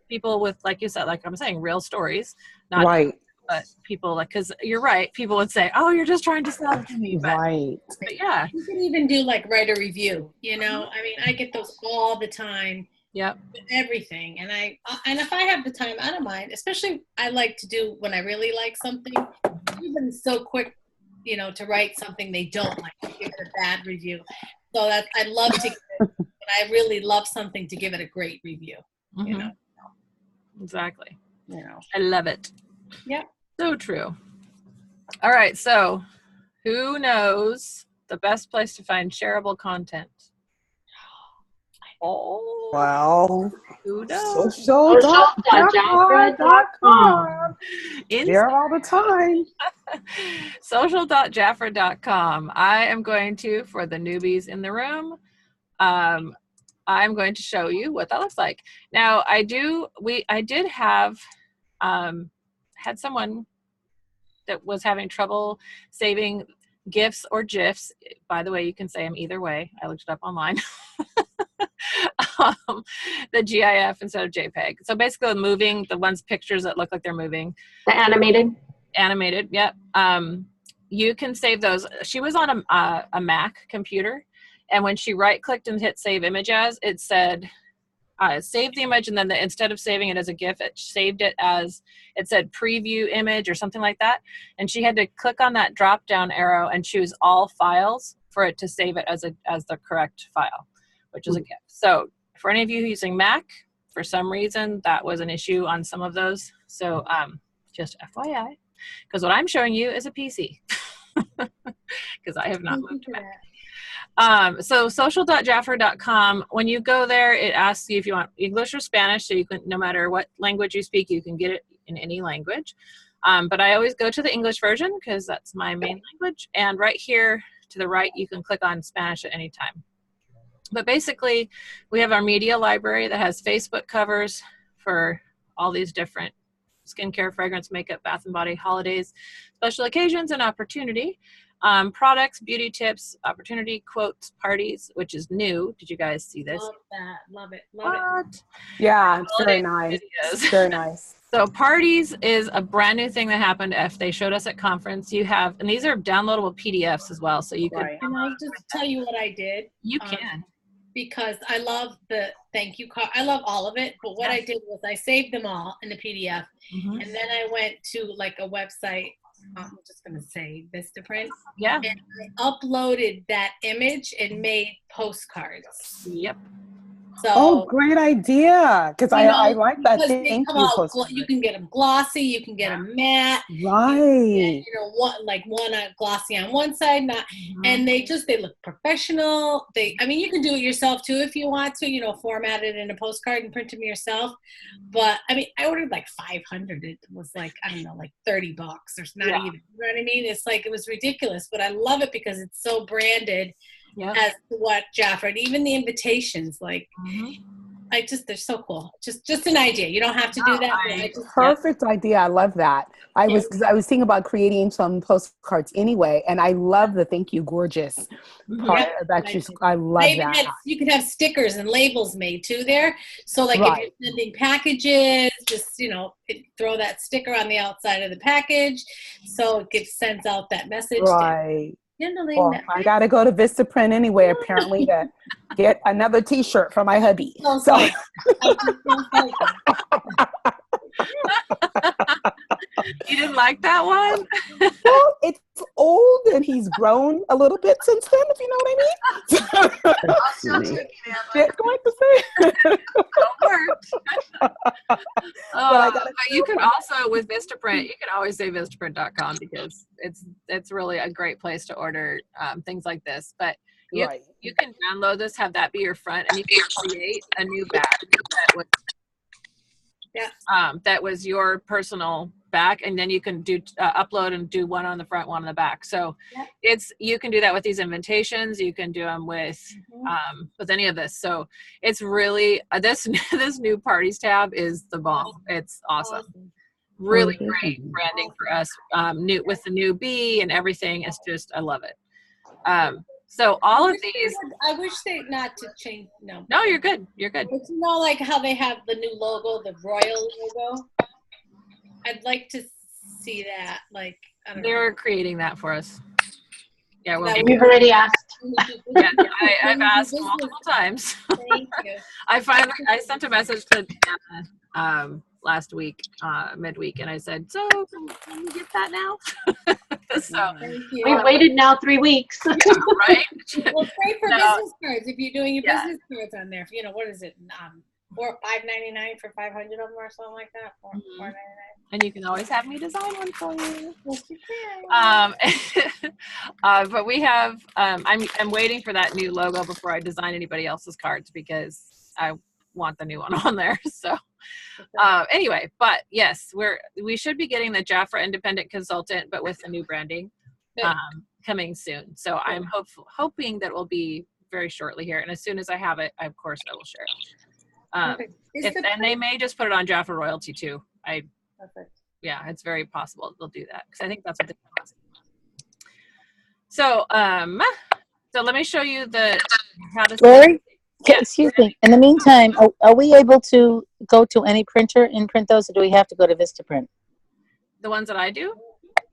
people with, like you said, like I'm saying, real stories, not right. But people because you're right. People would say, "Oh, you're just trying to sell it to me." But, right. But yeah, you can even do write a review. I mean, I get those all the time. Yep. Everything, and if I have the time, I don't mind. Especially, I like to do when I really like something. Even so quick, to write something they don't like, to give it a bad review. So that I love to give it, but I really love something to give it a great review. Exactly. I love it. Yeah. So true. All right. So who knows the best place to find shareable content? Oh. Well, who knows? Social.jafra.com. There all the time. Social.jafra.com. I am going to, for the newbies in the room, I'm going to show you what that looks like. Now, I did have had someone that was having trouble saving GIFs or GIFs. By the way, you can say them either way. I looked it up online. The GIF instead of JPEG. So basically moving the pictures that look like they're moving. The animated? Yep. You can save those. She was on a Mac computer, And when she right-clicked and hit Save Image As, it said, save the image, and then instead of saving it as a GIF, it saved it as, it said preview image or something like that. And she had to click on that drop-down arrow and choose all files for it to save it as the correct file, which is a GIF. So for any of you using Mac, for some reason, that was an issue on some of those. So just FYI, because what I'm showing you is a PC, because I have not moved to Mac. So social.jafra.com, when you go there, it asks you if you want English or Spanish, so you can, no matter what language you speak, you can get it in any language. But I always go to the English version because that's my main language. And right here to the right, you can click on Spanish at any time. But basically, we have our media library that has Facebook covers for all these different skincare, fragrance, makeup, bath and body, holidays, special occasions, and opportunity. Products, beauty tips, opportunity, quotes, parties, which is new. Did you guys see this? Love that. Love it. Love it. Yeah, it's very nice. Very nice. So parties is a brand new thing that happened if they showed us at conference. You have, and these are downloadable PDFs as well. So you could. Can I just tell you what I did? You can. Because I love the thank you card. I love all of it. But what I did was I saved them all in the PDF. And then I went to like a website. I'm just going to say Vistaprint. Yeah. And I uploaded that image and made postcards. Yep. So, oh, great idea! Because I like that. Thank you. You can get them glossy. You can get them matte. Right. You know, one glossy on one side, and they look professional. I mean, you can do it yourself too if you want to. You know, format it in a postcard and print them yourself. But I mean, I ordered like 500. It was like, I don't know, like $30. There's not even. You know what I mean? It's like, it was ridiculous. But I love it because it's so branded. As to what Jafra, and even the invitations, like, they're so cool. Just an idea. You don't have to do that. Perfect idea. I love that. I was thinking about creating some postcards anyway, and I love the thank you, gorgeous part I love that. You can have stickers and labels made too there. So like if you're sending packages, just throw that sticker on the outside of the package, so it sends out that message. Right. Well, I gotta go to Vistaprint anyway, apparently, to get another T-shirt for my hubby. So. You didn't like that one? Well, it's old and he's grown a little bit since then, if you know what I mean. It's going to say. But you can also, with Vistaprint, you can always say Vistaprint.com because it's really a great place to order things like this. But you can download this, have that be your front, and you can create a new bag that was your personal back, and then you can do upload and do one on the front, one on the back. So you can do that with these invitations. You can do them with any of this. So it's really this new parties tab is the bomb. It's awesome. Really great branding for us. With the new B and everything. It's just, I love it. So all of these. I wish they not to change. No, you're good. You're good. But you know, like how they have the new logo, the Royal logo. I'd like to see that. Like, I don't know. They're creating that for us. Yeah, we've already asked. Yeah, I've asked multiple times. Thank you. I sent a message to Anna last week, midweek, and I said, "So can you get that now?" So we've waited now 3 weeks. Right? Well, pray for business cards if you're doing your business cards on there. What is it? $5.99 for 500 of them or something like that. $4.99. And you can always have me design one for you. Yes, you can. But we have. I'm waiting for that new logo before I design anybody else's cards because I want the new one on there. So anyway, but yes, we should be getting the Jafra Independent Consultant, but with the new branding coming soon. So I'm hoping that will be very shortly here. And as soon as I have it, of course I will share it. And they may just put it on Jafra Royalty too. Yeah, it's very possible they'll do that because I think that's what they want. So so let me show you how this. Lori? Excuse me. In the meantime, are we able to go to any printer and print those, or do we have to go to Vistaprint? The ones that I do?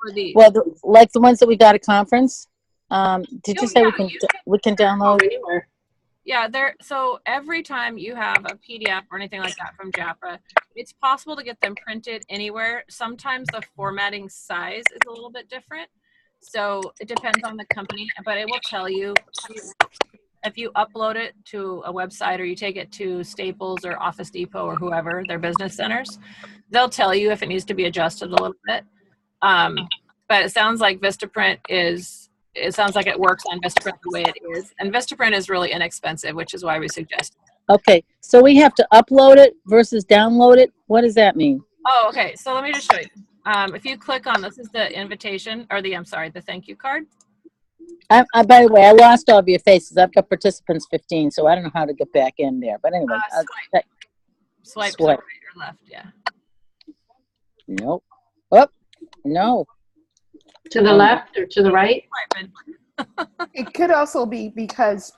Or these? Well, like the ones that we got at conference. Did Oh, you say yeah, we can download? Anywhere. Yeah, so every time you have a PDF or anything like that from Jafra, it's possible to get them printed anywhere. Sometimes the formatting size is a little bit different. So it depends on the company, but it will tell you if you upload it to a website or you take it to Staples or Office Depot or whoever, their business centers, they'll tell you if it needs to be adjusted a little bit. But it sounds like Vistaprint it sounds like it works on Vistaprint the way it is. And Vistaprint is really inexpensive, which is why we suggest it. Okay, so we have to upload it versus download it. What does that mean? Oh, okay. So let me just show you. If you click on, this is the invitation, or the thank you card. By the way, I lost all of your faces. I've got participants 15, so I don't know how to get back in there. But anyway. Swipe to the right or left, yeah. Nope. Oh, no. To the left or to the right? It could also be because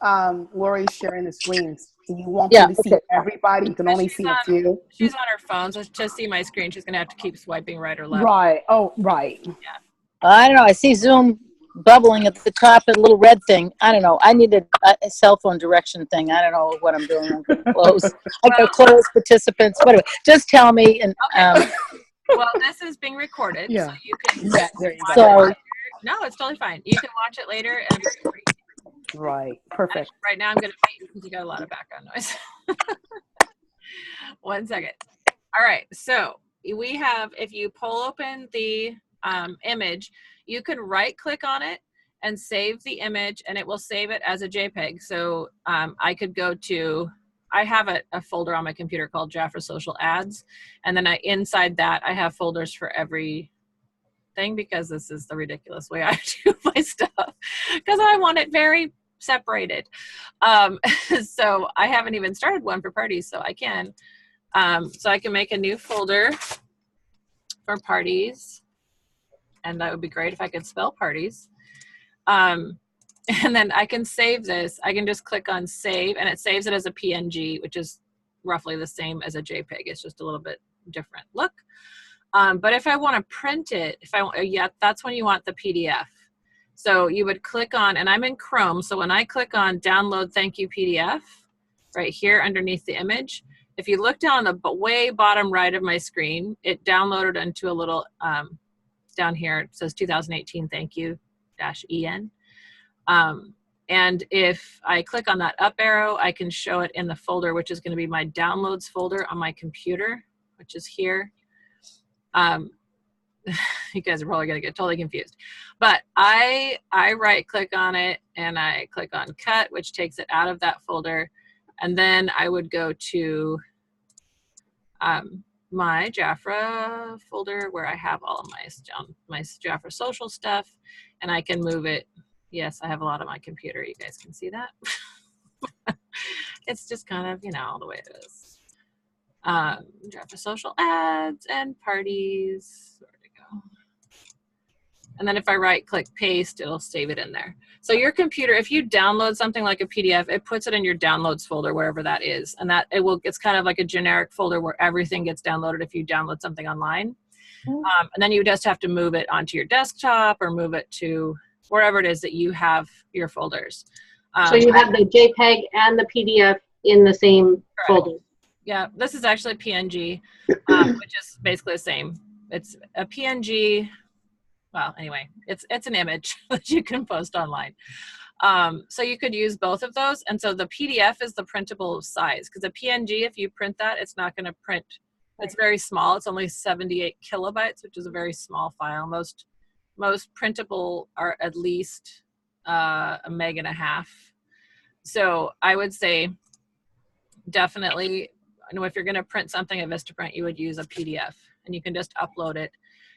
Lori's sharing the screens. So you won't be able to see everybody. You can only see a few. She's on her phone, so to see my screen, she's going to have to keep swiping right or left. Right. Oh, right. Yeah. I don't know. I see Zoom bubbling at the top of the little red thing. I don't know. I need a cell phone direction thing. I don't know what I'm doing. I'm going to close. I got close participants. Whatever. Just tell me. And well, this is being recorded, so you can. Yeah, there you go. Sorry. No, it's totally fine. You can watch it later. And right. Perfect. Right now, I'm going to mute because you got a lot of background noise. 1 second. All right. So we have, if you pull open the image, you can right click on it and save the image, and it will save it as a JPEG. So I could go to, I have a folder on my computer called Jafra Social Ads, and then inside that I have folders for every thing, because this is the ridiculous way I do my stuff, because I want it very separated. So I haven't even started one for parties, so I can. So I can make a new folder for parties, and that would be great if I could spell parties. And then I can save this. I can just click on save, and it saves it as a PNG, which is roughly the same as a JPEG. It's just a little bit different look. But if I want to print it, that's when you want the PDF. So you would click on, and I'm in Chrome, so when I click on download thank you PDF, right here underneath the image, if you look down the way bottom right of my screen, it downloaded into a little, down here, it says 2018 thank you -en. And if I click on that up arrow, I can show it in the folder, which is going to be my downloads folder on my computer, which is here. You guys are probably going to get totally confused, but I right click on it and I click on cut, which takes it out of that folder. And then I would go to my Jafra folder where I have all of my Jafra social stuff, and I can move it. Yes, I have a lot on my computer. You guys can see that. It's just kind of, the way it is. Jafra social ads and parties. Where to go? And then if I right click paste, it'll save it in there. So your computer, if you download something like a PDF, it puts it in your downloads folder, wherever that is. And that it's kind of like a generic folder where everything gets downloaded if you download something online. And then you just have to move it onto your desktop or move it to wherever it is that you have your folders. So you have the JPEG and the PDF in the same folder. Yeah, this is actually a PNG, which is basically the same. It's a PNG. Well, anyway, it's an image that you can post online. So you could use both of those. And so the PDF is the printable size, because a PNG, if you print that, it's not going to print. It's very small. It's only 78 kilobytes, which is a very small file. Most printable are at least 1.5 meg. So I would say definitely, if you're going to print something at Vistaprint, you would use a PDF, and you can just upload it.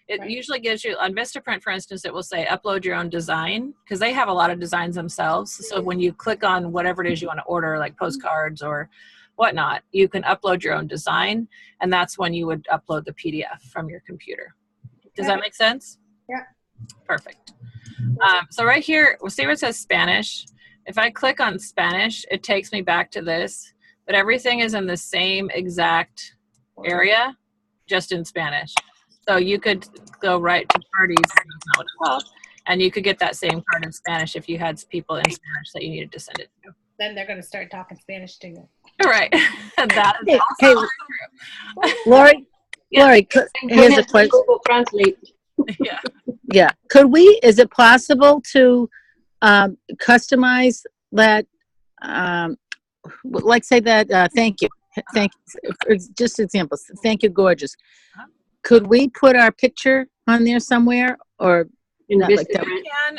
It usually gives you, on Vistaprint, for instance, it will say upload your own design, because they have a lot of designs themselves. So when you click on whatever it is you want to order, like postcards or whatnot, you can upload your own design, and that's when you would upload the PDF from your computer. Does that make sense? Yeah. Perfect. So right here, we'll see where it says Spanish. If I click on Spanish, it takes me back to this, but everything is in the same exact area, just in Spanish. So you could go right to parties, And you could get that same card in Spanish if you had people in Spanish that you needed to send it to. Then they're going to start talking Spanish to you. Right. That is Hey, also true. Lori, Yeah. Lori, here's a question. Google Translate. Yeah. Yeah. Is it possible to customize that, like say that, thank you, just examples, thank you, gorgeous. Could we put our picture on there somewhere, or not like that?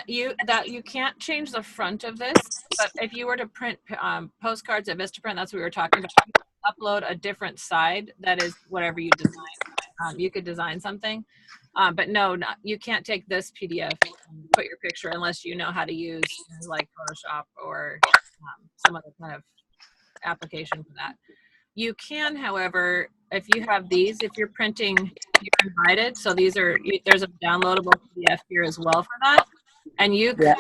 You can't change the front of this, but if you were to print postcards at Vistaprint, that's what we were talking about. You could upload a different side that is whatever you design. You could design something, but no, you can't take this PDF and put your picture unless you know how to use like Photoshop or some other kind of application for that. You can, however, if you have these, if you're printing, you're invited. So there's a downloadable PDF here as well for that. And you could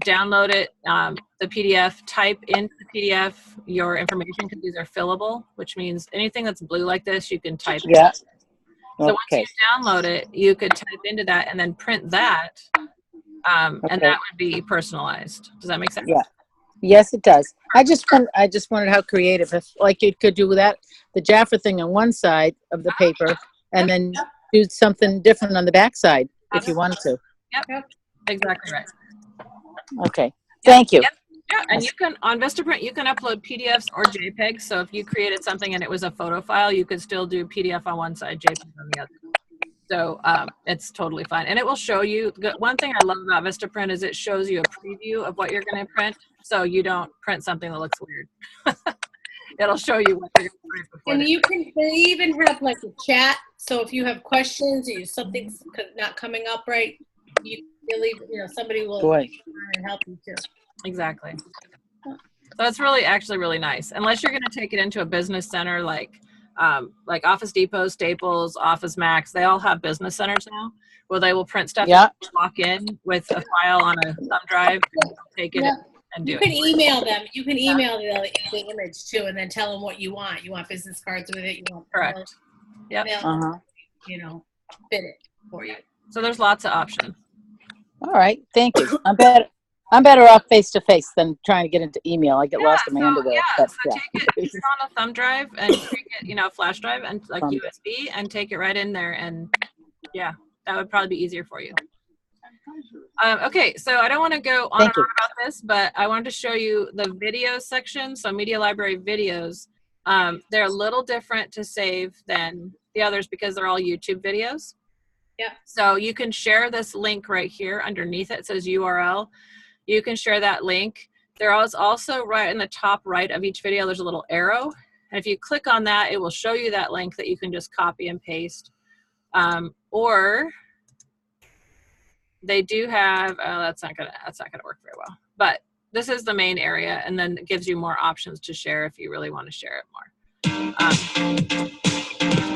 download it, the PDF, type into the PDF your information, because these are fillable, which means anything that's blue like this, you can type in. So once you download it, you could type into that and then print that, and that would be personalized. Does that make sense? Yeah. Yes, it does. I just wondered how creative, if like you could do that, the Jafra thing on one side of the paper, and then do something different on the back side if you wanted to. Yep. Exactly right. Okay. Thank you. Yep. Yeah, and you can, on Vistaprint, you can upload PDFs or JPEGs. So if you created something and it was a photo file, you could still do PDF on one side, JPEG on the other. So it's totally fine. And it will show you, one thing I love about Vistaprint is it shows you a preview of what you're going to print. So you don't print something that looks weird. It'll show you what you're going to print before. And they even have like a chat. So if you have questions or something's not coming up right, you really, somebody will and help you too. Exactly. So it's actually really nice. Unless you're going to take it into a business center like Office Depot, Staples, Office Max, they all have business centers now where they will print stuff. Yeah. And walk in with a file on a thumb drive, and take it and do it. You can email them. You can email the image too, and then tell them what you want. You want business cards with it. You want correct. Yep. Fit it for you. So there's lots of options. All right. Thank you. I'm better off face to face than trying to get into email. I get lost in my underwear. Yeah, so take it on a thumb drive and take it, flash drive and like USB, and take it right in there, and yeah, that would probably be easier for you. Okay, so I don't want to go on and on about this, but I wanted to show you the video section. So Media Library videos, they're a little different to save than the others because they're all YouTube videos. Yeah. So you can share this link right here underneath it. It says URL. You can share that link. There is also right in the top right of each video, there's a little arrow. And if you click on that, it will show you that link that you can just copy and paste. Or they do have, that's not gonna work very well. But this is the main area, and then it gives you more options to share if you really want to share it more.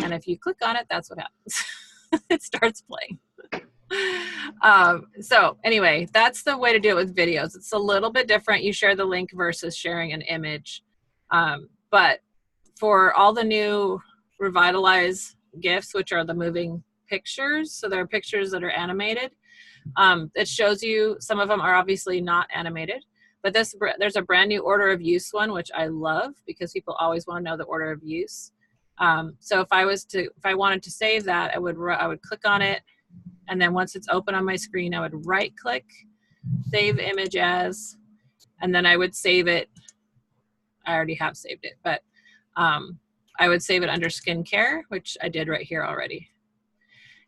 And if you click on it, that's what happens. It starts playing. So anyway, that's the way to do it with videos. It's a little bit different. You share the link versus sharing an image. But for all the new Revitalize GIFs, which are the moving pictures, so they're pictures that are animated, it shows you, some of them are obviously not animated, but there's a brand new order of use one, which I love because people always want to know the order of use. So if I wanted to save that, I would click on it. And then once it's open on my screen, I would right click, save image as, and then I would save it. I already have saved it, but I would save it under skincare, which I did right here already.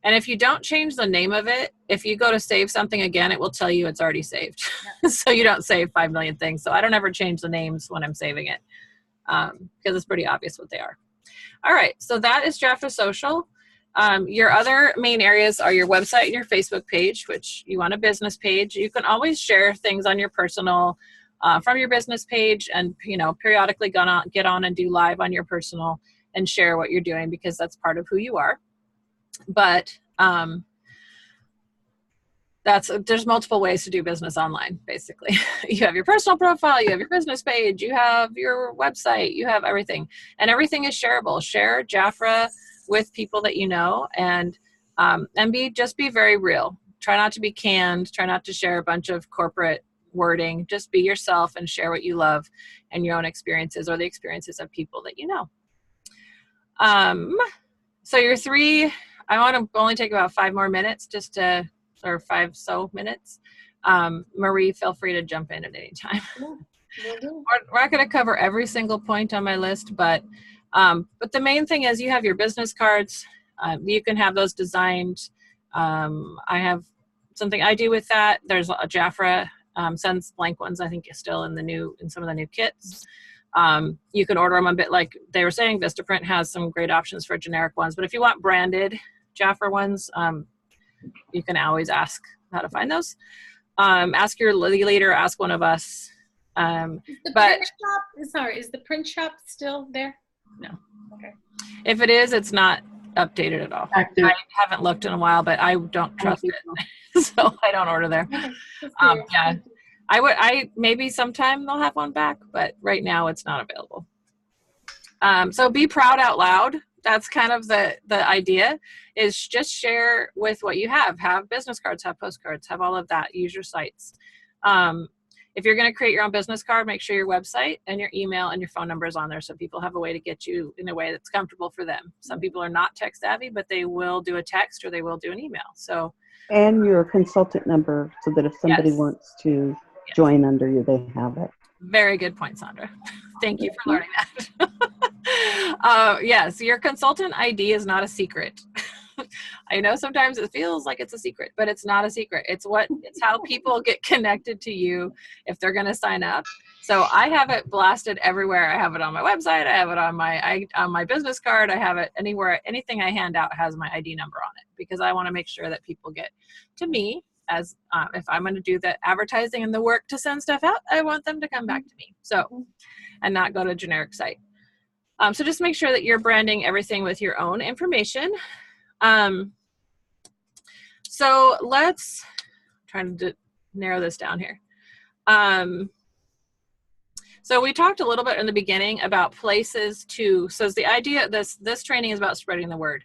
And if you don't change the name of it, if you go to save something again, it will tell you it's already saved. So you don't save 5 million things. So I don't ever change the names when I'm saving it because it's pretty obvious what they are. All right, so that is Jafra Social. Your other main areas are your website and your Facebook page, which you want a business page. You can always share things on your personal from your business page, and periodically get on and do live on your personal and share what you're doing, because that's part of who you are. But there's multiple ways to do business online, basically. You have your personal profile, you have your business page, you have your website, you have everything. And everything is shareable. Share Jafra with people that you know, and just be very real. Try not to be canned. Try not to share a bunch of corporate wording. Just be yourself and share what you love and your own experiences or the experiences of people that you know. So your 3, I want to only take about 5 more minutes or 5 minutes. Marie, feel free to jump in at any time. We're not going to cover every single point on my list, but the main thing is you have your business cards. You can have those designed. I have something I do with that. There's a Jafra sends blank ones, I think, still in some of the new kits. You can order them a bit like they were saying. Vistaprint has some great options for generic ones, but if you want branded Jafra ones, you can always ask how to find those. Ask your leader, ask one of us. Is the print shop still there? No. Okay. If it is, it's not updated at all. Active. I haven't looked in a while, but I don't trust it, so I don't order there. Yeah, maybe sometime they'll have one back, but right now it's not available. So be proud out loud. That's kind of the idea, is just share with what you have. Have business cards, have postcards, have all of that. Use your sites. If you're going to create your own business card, make sure your website and your email and your phone number is on there so people have a way to get you in a way that's comfortable for them. Some people are not tech savvy, but they will do a text or they will do an email. So, and your consultant number so that if somebody wants to join under you, they have it. Very good point, Sandra. Thank you for learning that. Yes, your consultant ID is not a secret. I know sometimes it feels like it's a secret, but it's not a secret. It's how people get connected to you if they're going to sign up. So I have it blasted everywhere. I have it on my website. I have it on my business card. I have it anywhere. Anything I hand out has my ID number on it because I want to make sure that people get to me as if I'm going to do the advertising and the work to send stuff out, I want them to come back to me. So, and not go to a generic site. So just make sure that you're branding everything with your own information. So let's try to narrow this down here. So we talked a little bit in the beginning about places so the idea, this training is about spreading the word,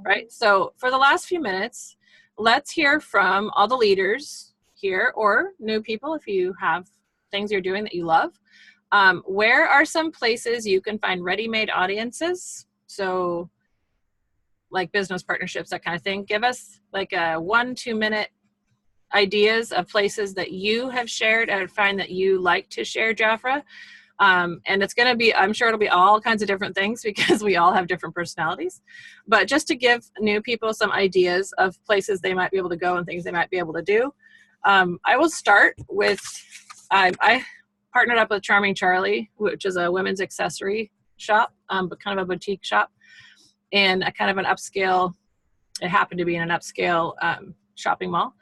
right? So for the last few minutes, let's hear from all the leaders here or new people if you have things you're doing that you love. Where are some places you can find ready-made audiences? So like business partnerships, that kind of thing. Give us like a 1-2 minute ideas of places that you have shared and find that you like to share Jafra. And it's going to be, I'm sure it'll be all kinds of different things because we all have different personalities. But just to give new people some ideas of places they might be able to go and things they might be able to do. I will start with, I partnered up with Charming Charlie, which is a women's accessory shop, but kind of a boutique shop. In a kind of an upscale, it happened to be in an upscale shopping mall.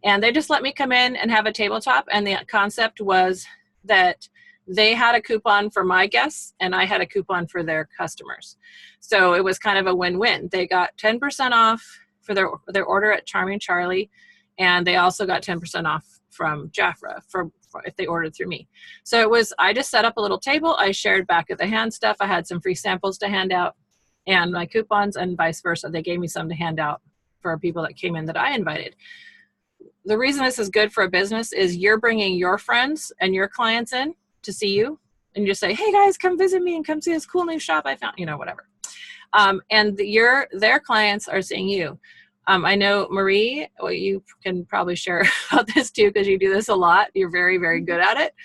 And they just let me come in and have a tabletop. And the concept was that they had a coupon for my guests and I had a coupon for their customers. So it was kind of a win-win. They got 10% off for their order at Charming Charlie. And they also got 10% off from Jafra for if they ordered through me. So I just set up a little table. I shared back of the hand stuff. I had some free samples to hand out and my coupons and vice versa. They gave me some to hand out for people that came in that I invited. The reason this is good for a business is you're bringing your friends and your clients in to see you and you just say, hey guys, come visit me and come see this cool new shop I found, whatever. And their clients are seeing you. I know Marie, you can probably share about this too because you do this a lot. You're very, very good at it.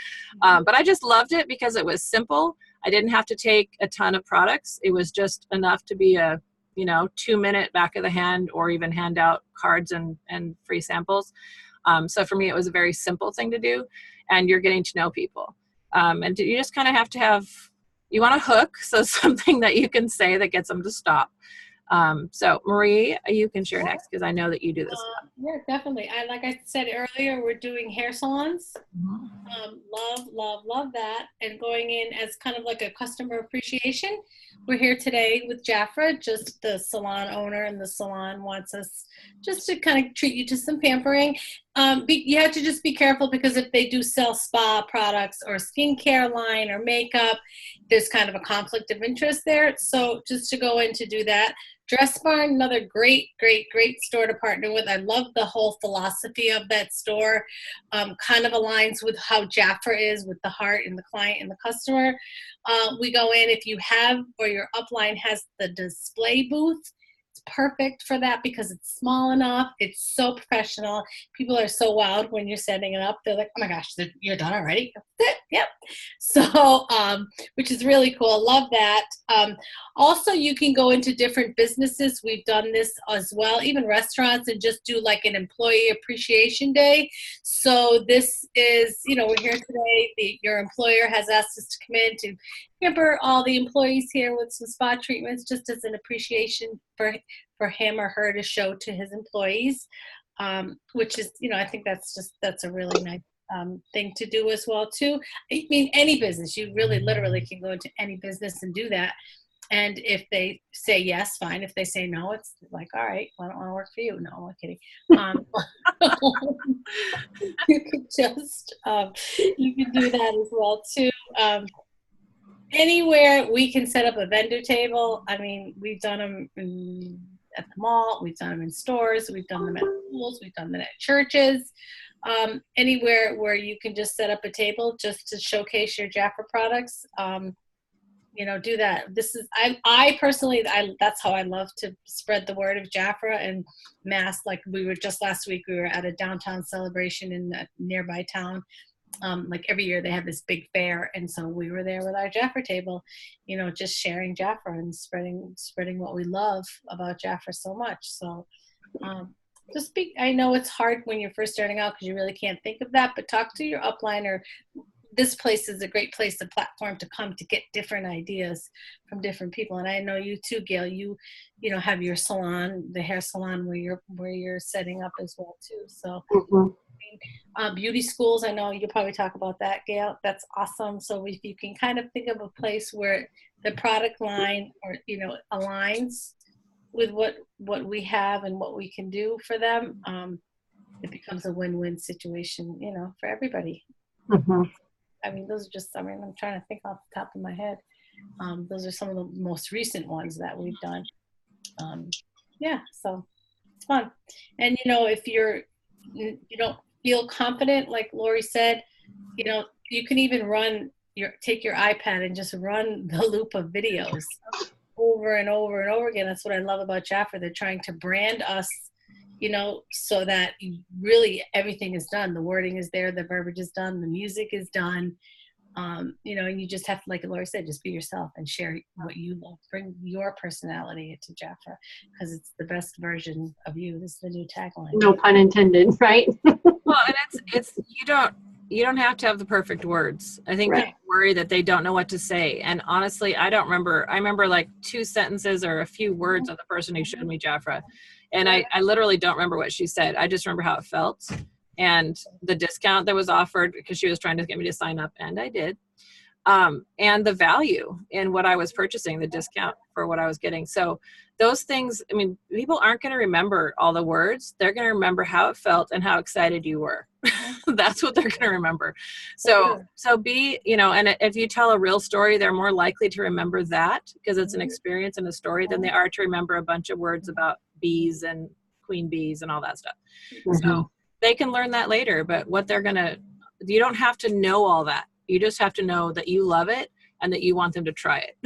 But I just loved it because it was simple. I didn't have to take a ton of products. It was just enough to be a 2-minute back of the hand or even hand out cards and free samples. So for me, it was a very simple thing to do and you're getting to know people. And you just kind of have to you want a hook. So something that you can say that gets them to stop. So Marie, you can share next because I know that you do this. Yeah, definitely. Like I said earlier, we're doing hair salons. Love that. And going in as kind of like a customer appreciation. We're here today with Jafra, just the salon owner, and the salon wants us just to kind of treat you to some pampering. You have to just be careful, because if they do sell spa products or skincare line or makeup, there's kind of a conflict of interest there. So just to go in to do that. Dress Barn, another great store to partner with. I love the whole philosophy of that store. Kind of aligns with how Jafra is, with the heart and the client and the customer. We go in, if you have, or your upline has the display booth, perfect for that because it's small enough. It's so professional. People are so wowed when you're setting it up. They're like, oh my gosh, you're done already? That's it. Yep. So, which is really cool. Love that. Also, you can go into different businesses. We've done this as well, even restaurants, and just do like an employee appreciation day. So this is, we're here today. Your employer has asked us to come in to pamper all the employees here with some spa treatments, just as an appreciation for him or her to show to his employees, which is, I think that's a really nice thing to do as well too. I mean, any business, you really literally can go into any business and do that. And if they say yes, fine. If they say no, it's like, all right, well, I don't want to work for you. No, I'm kidding. You can just, you can do that as well too. Anywhere we can set up a vendor table. I mean, we've done them at the mall, we've done them in stores, we've done them at schools, we've done them at churches. Anywhere where you can just set up a table just to showcase your Jafra products. Do that. This is, I personally, that's how I love to spread the word of Jafra and mass. Like last week, we were at a downtown celebration in a nearby town. Like every year they have this big fair, and so we were there with our Jafra table, just sharing Jafra and spreading what we love about Jafra so much. So I know it's hard when you're first starting out because you really can't think of that, but talk to your upline, or this place is a great place, a platform to come to get different ideas from different people. And I know you too, Gail, you have your salon, the hair salon where you're setting up as well too. So beauty schools, I know you'll probably talk about that, Gail. That's awesome. So if you can kind of think of a place where the product line or aligns with what we have and what we can do for them, it becomes a win-win situation, for everybody. I mean, those are just, I'm trying to think off the top of my head. Those are some of the most recent ones that we've done. So it's fun. And, if you don't feel confident, like Lori said, you can even take your iPad and just run the loop of videos over and over and over again. That's what I love about Jafra. They're trying to brand us, so that really everything is done. The wording is there, the verbiage is done, the music is done. And you just have to, like Lori said, just be yourself and share what you love. Bring your personality to Jafra because it's the best version of you. This is the new tagline. No pun intended, right? Well, and it's you don't have to have the perfect words. I think people worry that they don't know what to say. And honestly, I don't remember. I remember like 2 sentences or a few words of the person who showed me Jafra. And I literally don't remember what she said. I just remember how it felt and the discount that was offered because she was trying to get me to sign up, and I did. And the value in what I was purchasing, the discount for what I was getting. So those things, I mean, people aren't going to remember all the words. They're going to remember how it felt and how excited you were. That's what they're going to remember. So be, and if you tell a real story, they're more likely to remember that because it's an experience and a story than they are to remember a bunch of words about bees and queen bees and all that stuff. So they can learn that later, but you don't have to know all that. You just have to know that you love it and that you want them to try it.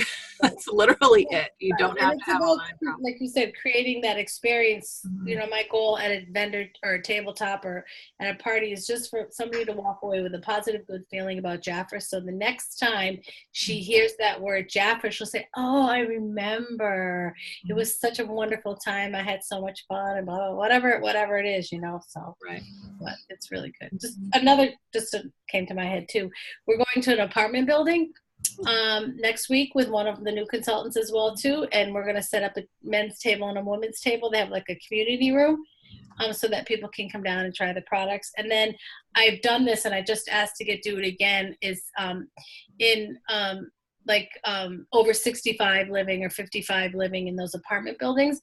That's literally it. You don't have to have a line problem. Like you said, creating that experience. My goal at a vendor or a tabletop or at a party is just for somebody to walk away with a positive, good feeling about Jafra. So the next time she hears that word Jafra, she'll say, "Oh, I remember. It was such a wonderful time. I had so much fun," and blah, blah, whatever it is, So right. But it's really good. Came to my head too. We're going to an apartment building next week with one of the new consultants as well too, and we're going to set up a men's table and a women's table. They have like a community room so that people can come down and try the products. And then I've done this and I just asked to do it again is in over 65 living or 55 living in those apartment buildings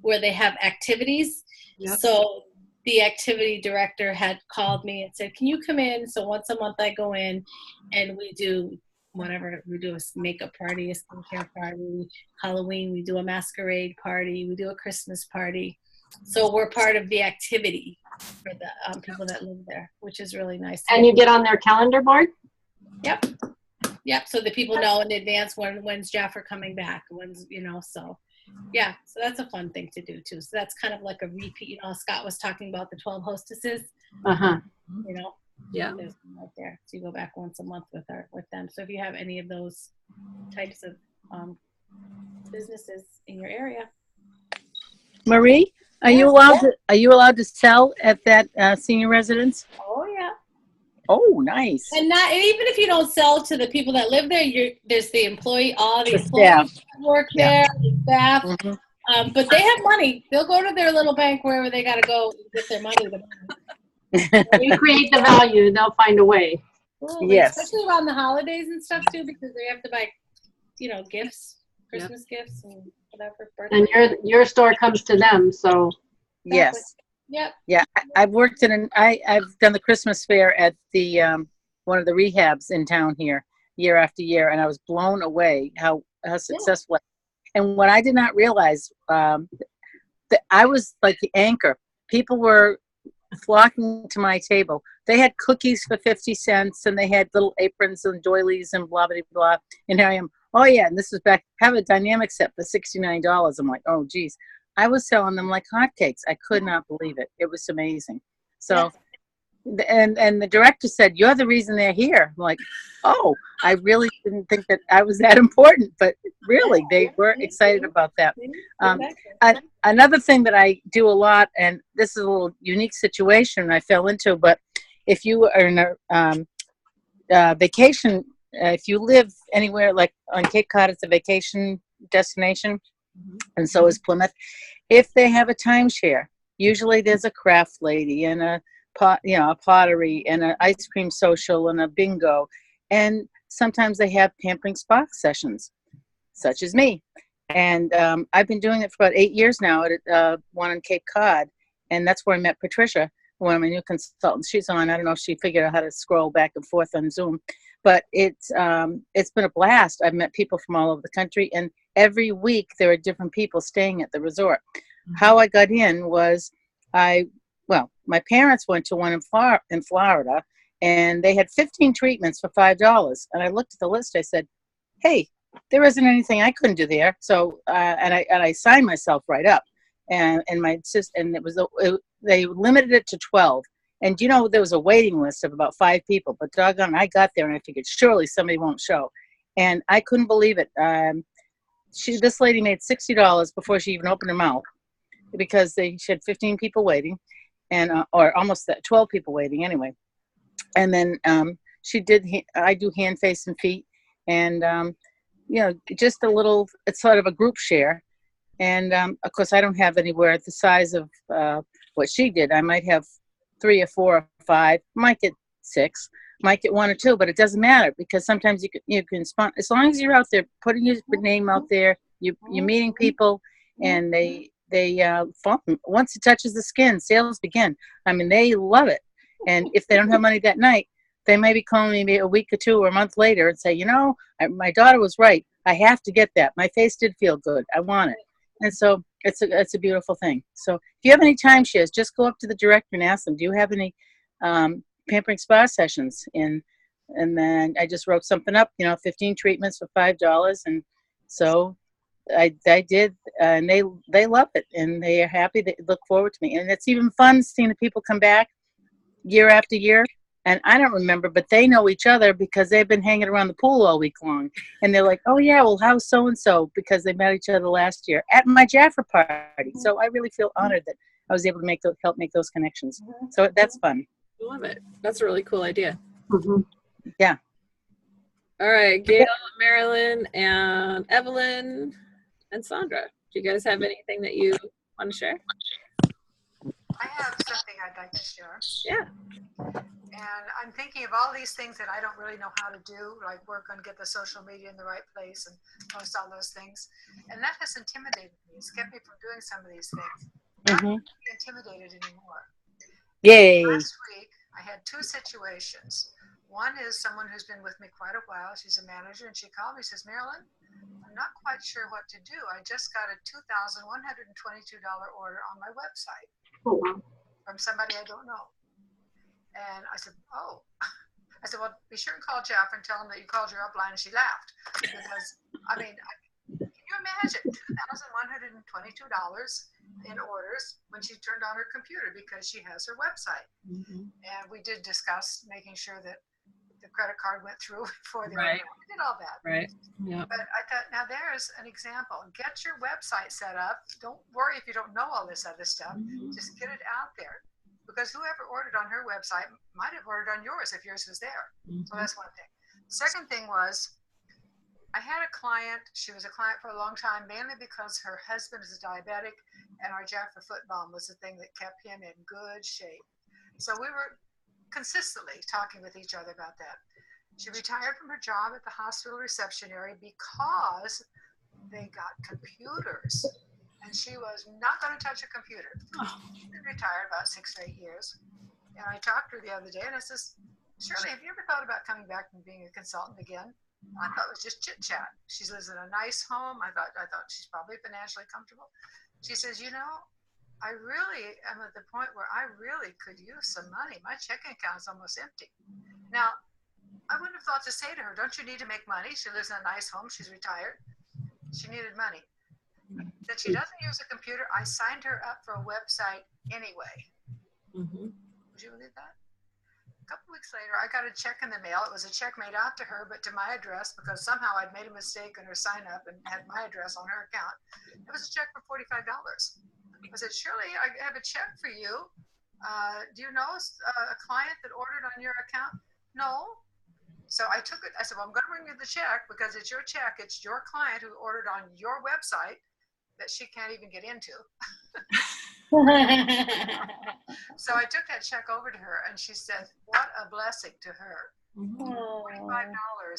where they have activities. Yep. So the activity director had called me and said, can you come in? So once a month I go in and we do whatever. We do a makeup party, a skincare party, Halloween, we do a masquerade party, we do a Christmas party. So we're part of the activity for the people that live there, which is really nice. And you get on their calendar board? Yep. Yep. So the people know in advance when's Jaffer coming back, when's, you know, so yeah. So that's a fun thing to do too. So that's kind of like a repeat, you know, Scott was talking about the 12 hostesses, you know, yeah, there's one right there. So you go back once a month with them. So if you have any of those types of businesses in your area. Marie, are you allowed to sell at that senior residence? Oh yeah. Oh, nice. And even if you don't sell to the people that live there, there's the employees staff. that work there, the staff. Mm-hmm. But they have money. They'll go to their little bank wherever they got to go to get their money. You create the value, they'll find a way. Absolutely. Yes. Especially around the holidays and stuff too, because they have to buy, you know, gifts, Christmas gifts and whatever. Birthday. And your store comes to them, so. Yes. Yep. Yeah, I've worked I've done the Christmas fair at the one of the rehabs in town here year after year, and I was blown away how successful. And what I did not realize, that I was like the anchor. People were flocking to my table. They had cookies for 50 cents, and they had little aprons and doilies and blah, blah, blah. And here I am. Oh, yeah, and this was back, have a dynamic set for $69. I'm like, oh, geez. I was selling them like hotcakes. I could not believe it. It was amazing. So, and the director said, you're the reason they're here. I'm like, oh, I really didn't think that I was that important, but really they were excited about that. Another thing that I do a lot, and this is a little unique situation I fell into, but if you are in a vacation, if you live anywhere like on Cape Cod, it's a vacation destination, and so is Plymouth. If they have a timeshare, usually there's a craft lady and a pottery and an ice cream social and a bingo, and sometimes they have pampering spa sessions, such as me. And I've been doing it for about 8 years now at one on Cape Cod, and that's where I met Patricia, one of my new consultants. She's on. I don't know if she figured out how to scroll back and forth on Zoom, but it's been a blast. I've met people from all over the country, and every week there are different people staying at the resort. How I got in was my parents went to one in Florida, and they had 15 treatments for $5. And I looked at the list. I said, hey, there isn't anything I couldn't do there. So and I signed myself right up. And my sister, and they limited it to 12. And you know, there was a waiting list of about 5 people, but doggone, I got there and I figured surely somebody won't show. And I couldn't believe it. This lady made $60 before she even opened her mouth, because she had 15 people waiting, and or almost that 12 people waiting anyway. And then I do hand, face, and feet, and you know, just a little. It's sort of a group share, and of course I don't have anywhere at the size of what she did. I might have 3 or 4 or 5, might get 6, might get 1 or 2, but it doesn't matter, because sometimes you can sponsor, as long as you're out there putting your name out there, you're meeting people, and they once it touches the skin, sales begin. I mean, they love it. And if they don't have money that night, they may be calling me maybe a week or 2 or a month later and say, you know, my daughter was right. I have to get that. My face did feel good. I want it. And so it's a beautiful thing. So if you have any timeshares, just go up to the director and ask them, do you have any pampering spa sessions? And then I just wrote something up, you know, 15 treatments for $5. And so I did, and they love it, and they are happy. They look forward to me, and it's even fun seeing the people come back year after year. And I don't remember, but they know each other because they've been hanging around the pool all week long, and they're like, "Oh yeah, well, how's so and so?" Because they met each other last year at my Jaffa party. So I really feel honored that I was able to help make those connections. So that's fun. I love it. That's a really cool idea. Yeah. All right, Gail, Marilyn, and Evelyn, and Sandra. Do you guys have anything that you want to share? I have something I'd like to share. Yeah. And I'm thinking of all these things that I don't really know how to do, like work on get the social media in the right place and post all those things. And that has intimidated me. It's kept me from doing some of these things. I'm not intimidated anymore. Yay. Last week, I had two situations. One is someone who's been with me quite a while. She's a manager, and she called me, says, Marilyn, I'm not quite sure what to do. I just got a $2,122 order on my website from somebody I don't know. And I said, oh. I said, well, be sure and call Jeff and tell him that you called your upline. And she laughed. Because, I mean, can you imagine $2,122 in orders when she turned on her computer because she has her website? And we did discuss making sure that the credit card went through before the order. We did all that. Right. Yeah. But I thought, now there's an example. Get your website set up. Don't worry if you don't know all this other stuff. Just get it out there. Because whoever ordered on her website might have ordered on yours if yours was there. So that's one thing. Second thing was, I had a client, she was a client for a long time, mainly because her husband is a diabetic, and our Jafra foot balm was the thing that kept him in good shape. So we were consistently talking with each other about that. She retired from her job at the hospital reception area because they got computers. And she was not going to touch a computer. She's been retired about 6 or 8 years. And I talked to her the other day, and I says, Shirley, have you ever thought about coming back and being a consultant again? I thought it was just chit chat. She lives in a nice home. I thought she's probably financially comfortable. She says, you know, I really am at the point where I really could use some money. My checking account's almost empty. Now, I wouldn't have thought to say to her, don't you need to make money? She lives in a nice home. She's retired. She needed money. That she doesn't use a computer, I signed her up for a website anyway. Would you believe that? A couple weeks later, I got a check in the mail. It was a check made out to her, but to my address, because somehow I'd made a mistake in her sign up and had my address on her account. It was a check for $45. I said, Shirley, I have a check for you. Do you know a client that ordered on your account? No. So I took it. I said, well, I'm going to bring you the check because it's your check. It's your client who ordered on your website that she can't even get into. So I took that check over to her, and she said, what a blessing to her. $45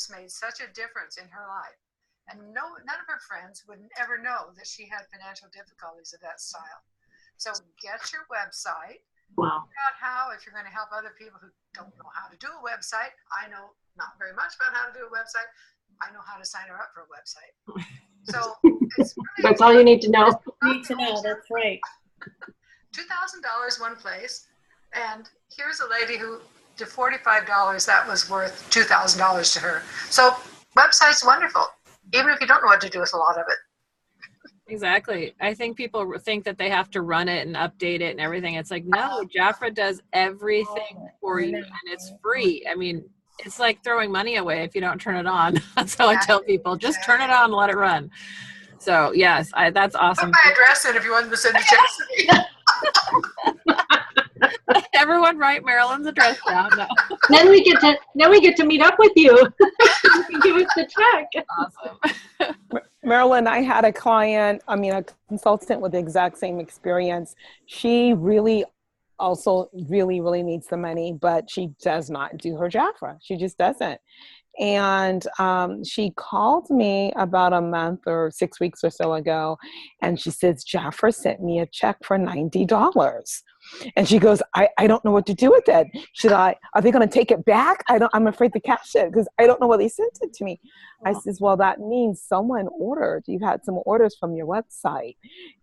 made such a difference in her life. And none of her friends would ever know that she had financial difficulties of that style. So get your website. Figure out how, if you're going to help other people who don't know how to do a website. I know not very much about how to do a website. I know how to sign her up for a website. So it's really that's all you need to know. Need to know, that's right. $2,000 one place, and here's a lady who to $45 that was worth $2,000 to her. So website's wonderful, even if you don't know what to do with a lot of it. Exactly. I think people think that they have to run it and update it and everything. It's like, no, Jafra does everything for you, and it's free. I mean, it's like throwing money away if you don't turn it on. That's how I tell people, just turn it on and let it run. So yes, that's awesome. Put my address in if you want to send a check to me. Everyone write Marilyn's address down. No. Then we get to meet up with you. You can give us the check. Awesome. Marilyn, I had a client, a consultant with the exact same experience. She really also really needs the money, but she does not do her Jafra. She just doesn't. And she called me about a month or 6 weeks or so ago, and she says, Jafra sent me a check for $90. And she goes, I don't know what to do with it. Are they going to take it back? I'm afraid to cash it because I don't know why they sent it to me. I says, well, that means someone ordered. You've had some orders from your website.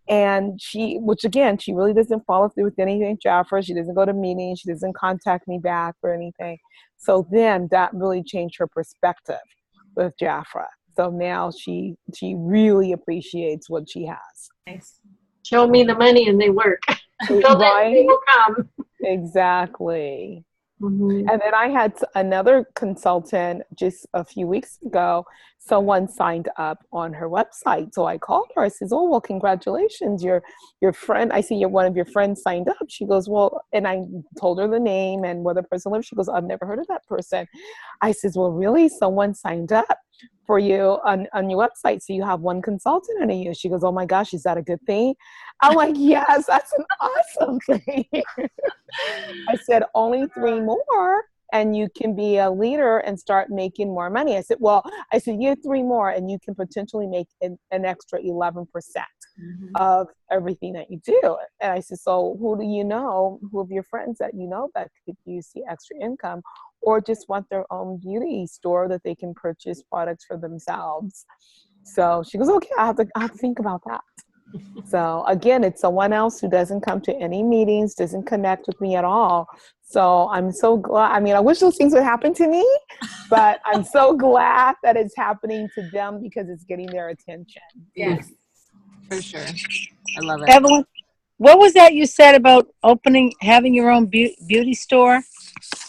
And she really doesn't follow through with anything Jafra. She doesn't go to meetings. She doesn't contact me back or anything. So then that really changed her perspective with Jafra. So now she really appreciates what she has. Nice. Show me the money and they work. So right? They will come. Exactly. And then I had another consultant just a few weeks ago. Someone signed up on her website. So I called her. I says, oh, well, congratulations. Your friend, I see one of your friends signed up. She goes, well, and I told her the name and where the person lives. She goes, I've never heard of that person. I says, well, really? Someone signed up for you on your website. So you have one consultant in a year. She goes, oh my gosh, is that a good thing? I'm like, yes, that's an awesome thing. I said, only 3 more and you can be a leader and start making more money. I said, you have 3 more and you can potentially make an extra 11%. of everything that you do. And I said, so who do you know, who of your friends that you know that could use the extra income or just want their own beauty store that they can purchase products for themselves? So she goes, okay, I have to think about that. So again, it's someone else who doesn't come to any meetings, doesn't connect with me at all. So I'm so glad. I mean, I wish those things would happen to me, but I'm so glad that it's happening to them because it's getting their attention. Yes. For sure. I love it. Evelyn, what was that you said about having your own beauty store?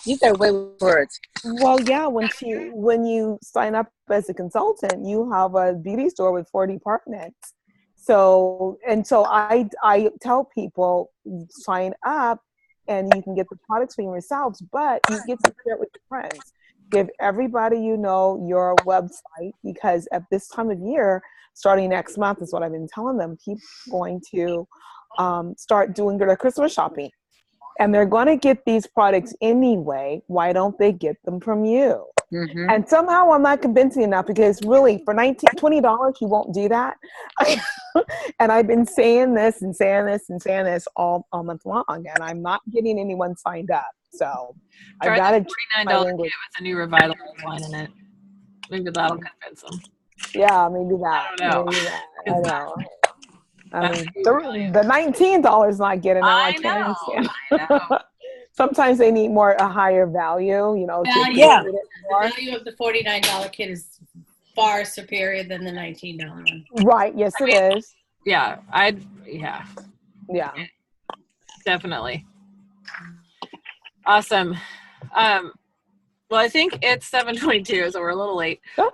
You got way with words. Well, yeah, when you sign up as a consultant, you have a beauty store with 4 departments. So I tell people, sign up and you can get the products for yourselves, but you get to share it with your friends. Give everybody you know your website, because at this time of year, starting next month is what I've been telling them, people are going to start doing their Christmas shopping. And they're going to get these products anyway. Why don't they get them from you? Mm-hmm. And somehow I'm not convincing enough, because really for $20, you won't do that. And I've been saying this all month long, and I'm not getting anyone signed up. So I've got a $49 kit with a new Revitalize line in it. Maybe that'll convince them. Yeah, maybe that. I don't know. Maybe that. I know. I mean, the $19 is not getting enough. I know. Sometimes they need a higher value, The value of the $49 kit is far superior than the $19 one. Right. Yes, it is. Yeah. Yeah. Definitely. Awesome. Well, I think it's 7:22, so we're a little late. So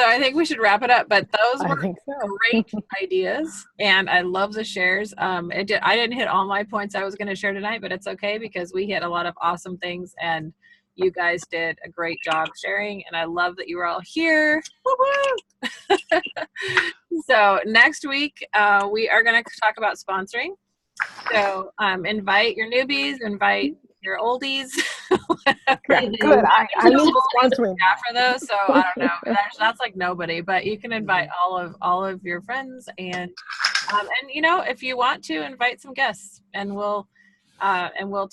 I think we should wrap it up. But those were great ideas, and I love the shares. I didn't hit all my points I was going to share tonight, but it's okay because we hit a lot of awesome things, and you guys did a great job sharing. And I love that you were all here. Woo-woo! So next week we are going to talk about sponsoring. So invite your newbies, invite your oldies. Good. I need sponsoring for those, so I don't know. That's like nobody, but you can invite all of your friends, and if you want to, invite some guests, and we'll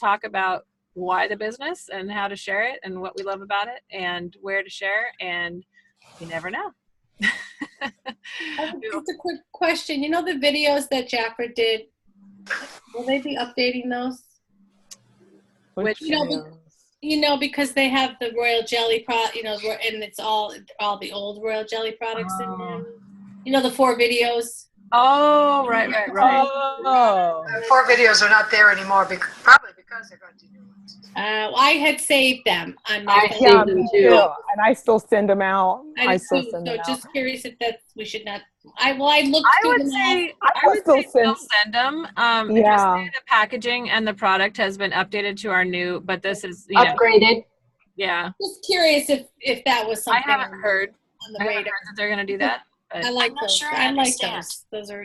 talk about why the business and how to share it and what we love about it and where to share, and you never know. Just a quick question. The videos that Jafra did, will they be updating those? Which because they have the royal jelly and it's all the old royal jelly products in them. The 4 videos. Oh, right. Oh. 4 videos are not there anymore, probably because they're going to do it. I had saved them on my phone. Yeah, me too. And I still send them out. I still send them out. Just curious if we should not. I looked through them. I would say still send them. Just say the packaging and the product has been updated to our new, but this is upgraded. Yeah. Just curious if that was something. I haven't heard on the radar that they're going to do that. I like those. I like those. Those are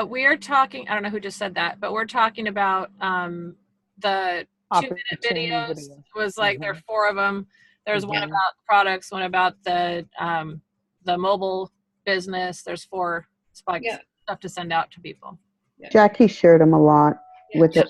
we are talking. I don't know who just said that, but we're talking about the 2-minute videos. Was like there are 4 of them. There's one about products, one about the mobile business. There's 4 stuff to send out to people. Jackie shared them a lot with it.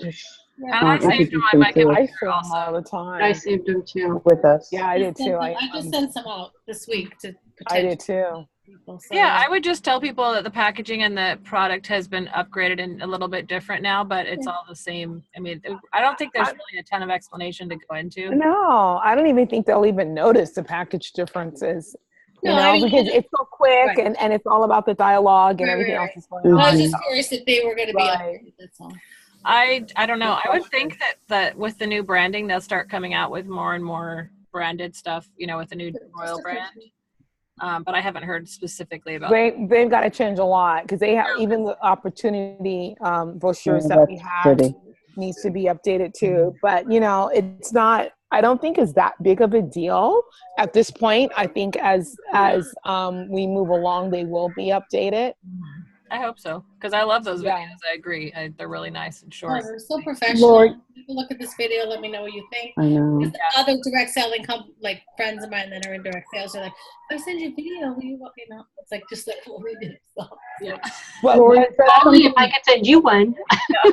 I saved them on my computer also. all the time. I saved them too. With us. Yeah, I did too. I just sent some out this week to I did too. people. So, Yeah, I would just tell people that the packaging and the product has been upgraded and a little bit different now, but it's all the same. I mean, I don't think there's really a ton of explanation to go into. No, I don't even think they'll even notice the package differences. Because it's so quick and it's all about the dialogue and everything else is going on. I was just curious if they were going to be upgraded. That's all. I don't know. I would think that with the new branding, they'll start coming out with more and more branded stuff, with the new Royal brand. But I haven't heard specifically about they've got to change a lot because they have even the opportunity brochures that we have needs to be updated too. But it's not. I don't think it's that big of a deal at this point. I think as we move along, they will be updated. I hope so, because I love those Yeah. videos. I agree. They're really nice and Oh, short. they're so professional. Lord. People look at this video, let me know what you think. I know. Because other direct selling, like friends of mine that are in direct sales are like, I send you a video, will you, it's like just like what we do. So, yeah. But Lori, what, is that Call me if something- I could send you one.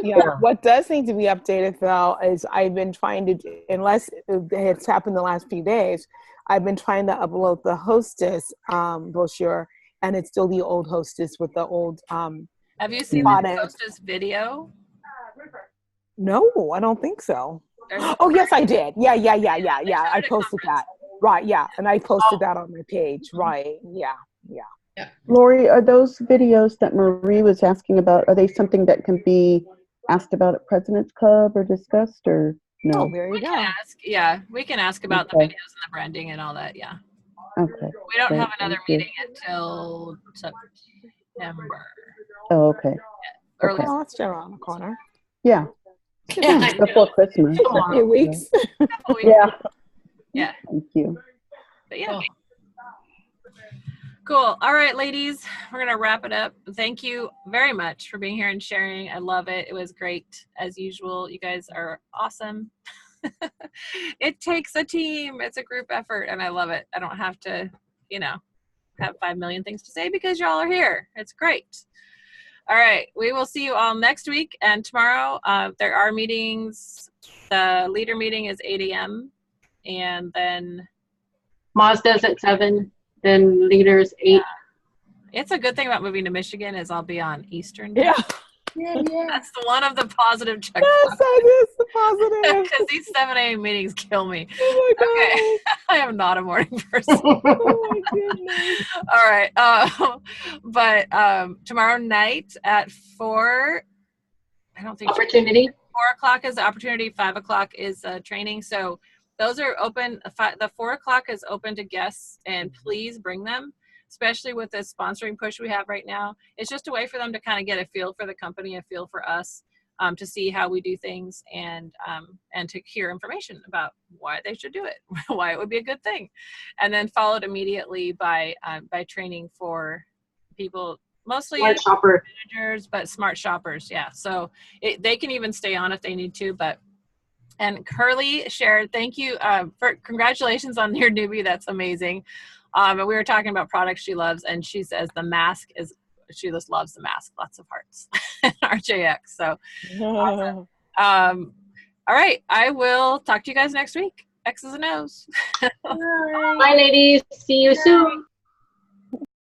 yeah, what does need to be updated though is I've been trying to, unless it's happened the last few days, I've been trying to upload the Hostess brochure, and it's still the old Hostess with the old. Have you seen Got the it. Hostess video? No, I don't think so. There's- Oh yes, I did. Yeah. I started a posted conference. that. Right. Yeah, and I posted that on my page. Right. Yeah. Lori, are those videos that Marie was asking about, are they something that can be asked about at President's Club or discussed, or Oh, no? there you We go. can ask. Yeah, we can ask about the Okay. videos and the branding and all that. Yeah. Okay. We don't Great, have another thank you. meeting until September. Oh, okay. Early. Oh, that's around the corner. Yeah. Yeah, I know. Before Christmas. A few weeks. Yeah. Yeah. Thank you. But yeah. Cool. All right, ladies, we're going to wrap it up. Thank you very much for being here and sharing. I love it. It was great as usual. You guys are awesome. It takes a team. It's a group effort, and I love it. I don't have to, have 5 million things to say because y'all are here. It's great. All right. We will see you all next week and tomorrow. There are meetings. The leader meeting is 8 a.m. and then Mazda's at 7, then Leaders 8. it's a good thing about moving to Michigan is I'll be on Eastern. Yeah. That's one of the positive check Yes, that is the positive. because these 7 a.m. meetings kill me. Oh my god. Okay. I am not a morning person. Oh my goodness. All right. But tomorrow night at 4, I don't think Opportunity. 4 o'clock is the opportunity. 5 o'clock is training. So those are open. The 4 o'clock is open to guests, and please bring them, especially with this sponsoring push we have right now. It's just a way for them to kind of get a feel for the company, a feel for us, to see how we do things, and to hear information about why they should do it, why it would be a good thing, and then followed immediately by training for people, mostly Smart shopper. managers, but smart shoppers. Yeah. So they can even stay on if they need to, and Curly shared, thank you for congratulations on your newbie. That's amazing. And we were talking about products she loves, and she says she just loves the mask. Lots of hearts. RJX. So awesome. All right. I will talk to you guys next week. X's and O's. Bye, ladies. See you soon.